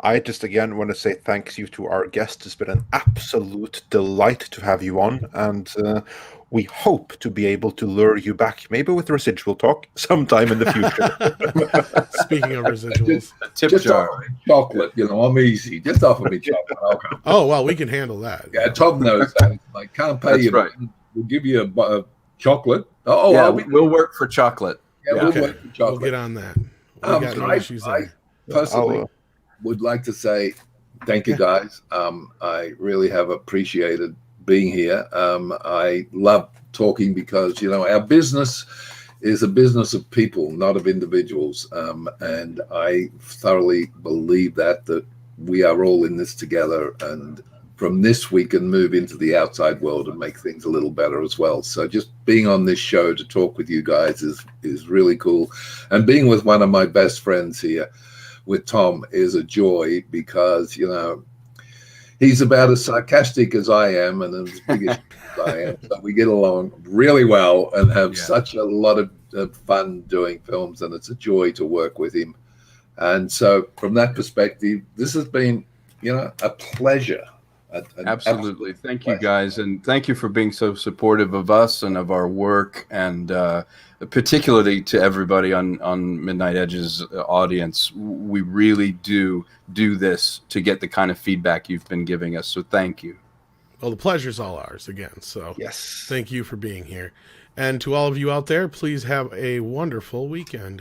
S2: I just again want to say thank you to our guest. It's been an absolute delight to have you on, and we hope to be able to lure you back, maybe with residual talk, sometime in the future.
S1: Speaking of residuals,
S3: Tip
S4: Just
S3: jar.
S4: offer me chocolate. I'm easy. Just offer me chocolate. I'll come.
S1: oh well, we can handle that.
S4: Yeah, Tom knows that. I can't pay
S3: That's
S4: you.
S3: right.
S4: We'll give you a chocolate. Oh,
S3: Yeah,
S4: I'll be,
S3: we'll work for chocolate.
S4: yeah,
S3: yeah.
S4: we'll
S1: Okay,
S4: work for
S1: we'll
S4: chocolate.
S1: get on that. We got no issues
S4: I
S1: there.
S4: personally would like to say thank you, guys. I really have appreciated being here. I love talking because our business is a business of people, not of individuals, and I thoroughly believe that we are all in this together, and from this we can move into the outside world and make things a little better as well. So just being on this show to talk with you guys is really cool, and being with one of my best friends here with Tom is a joy, because he's about as sarcastic as I am and as big as I am. So we get along really well and have such a lot of fun doing films, and it's a joy to work with him. And so from that perspective, this has been, a pleasure.
S3: Absolutely. Thank you, guys. And thank you for being so supportive of us and of our work, and particularly to everybody on Midnight Edge's audience. We really do this to get the kind of feedback you've been giving us. So thank you.
S1: Well, the pleasure's all ours again. So
S2: yes,
S1: thank you for being here. And to all of you out there, please have a wonderful weekend.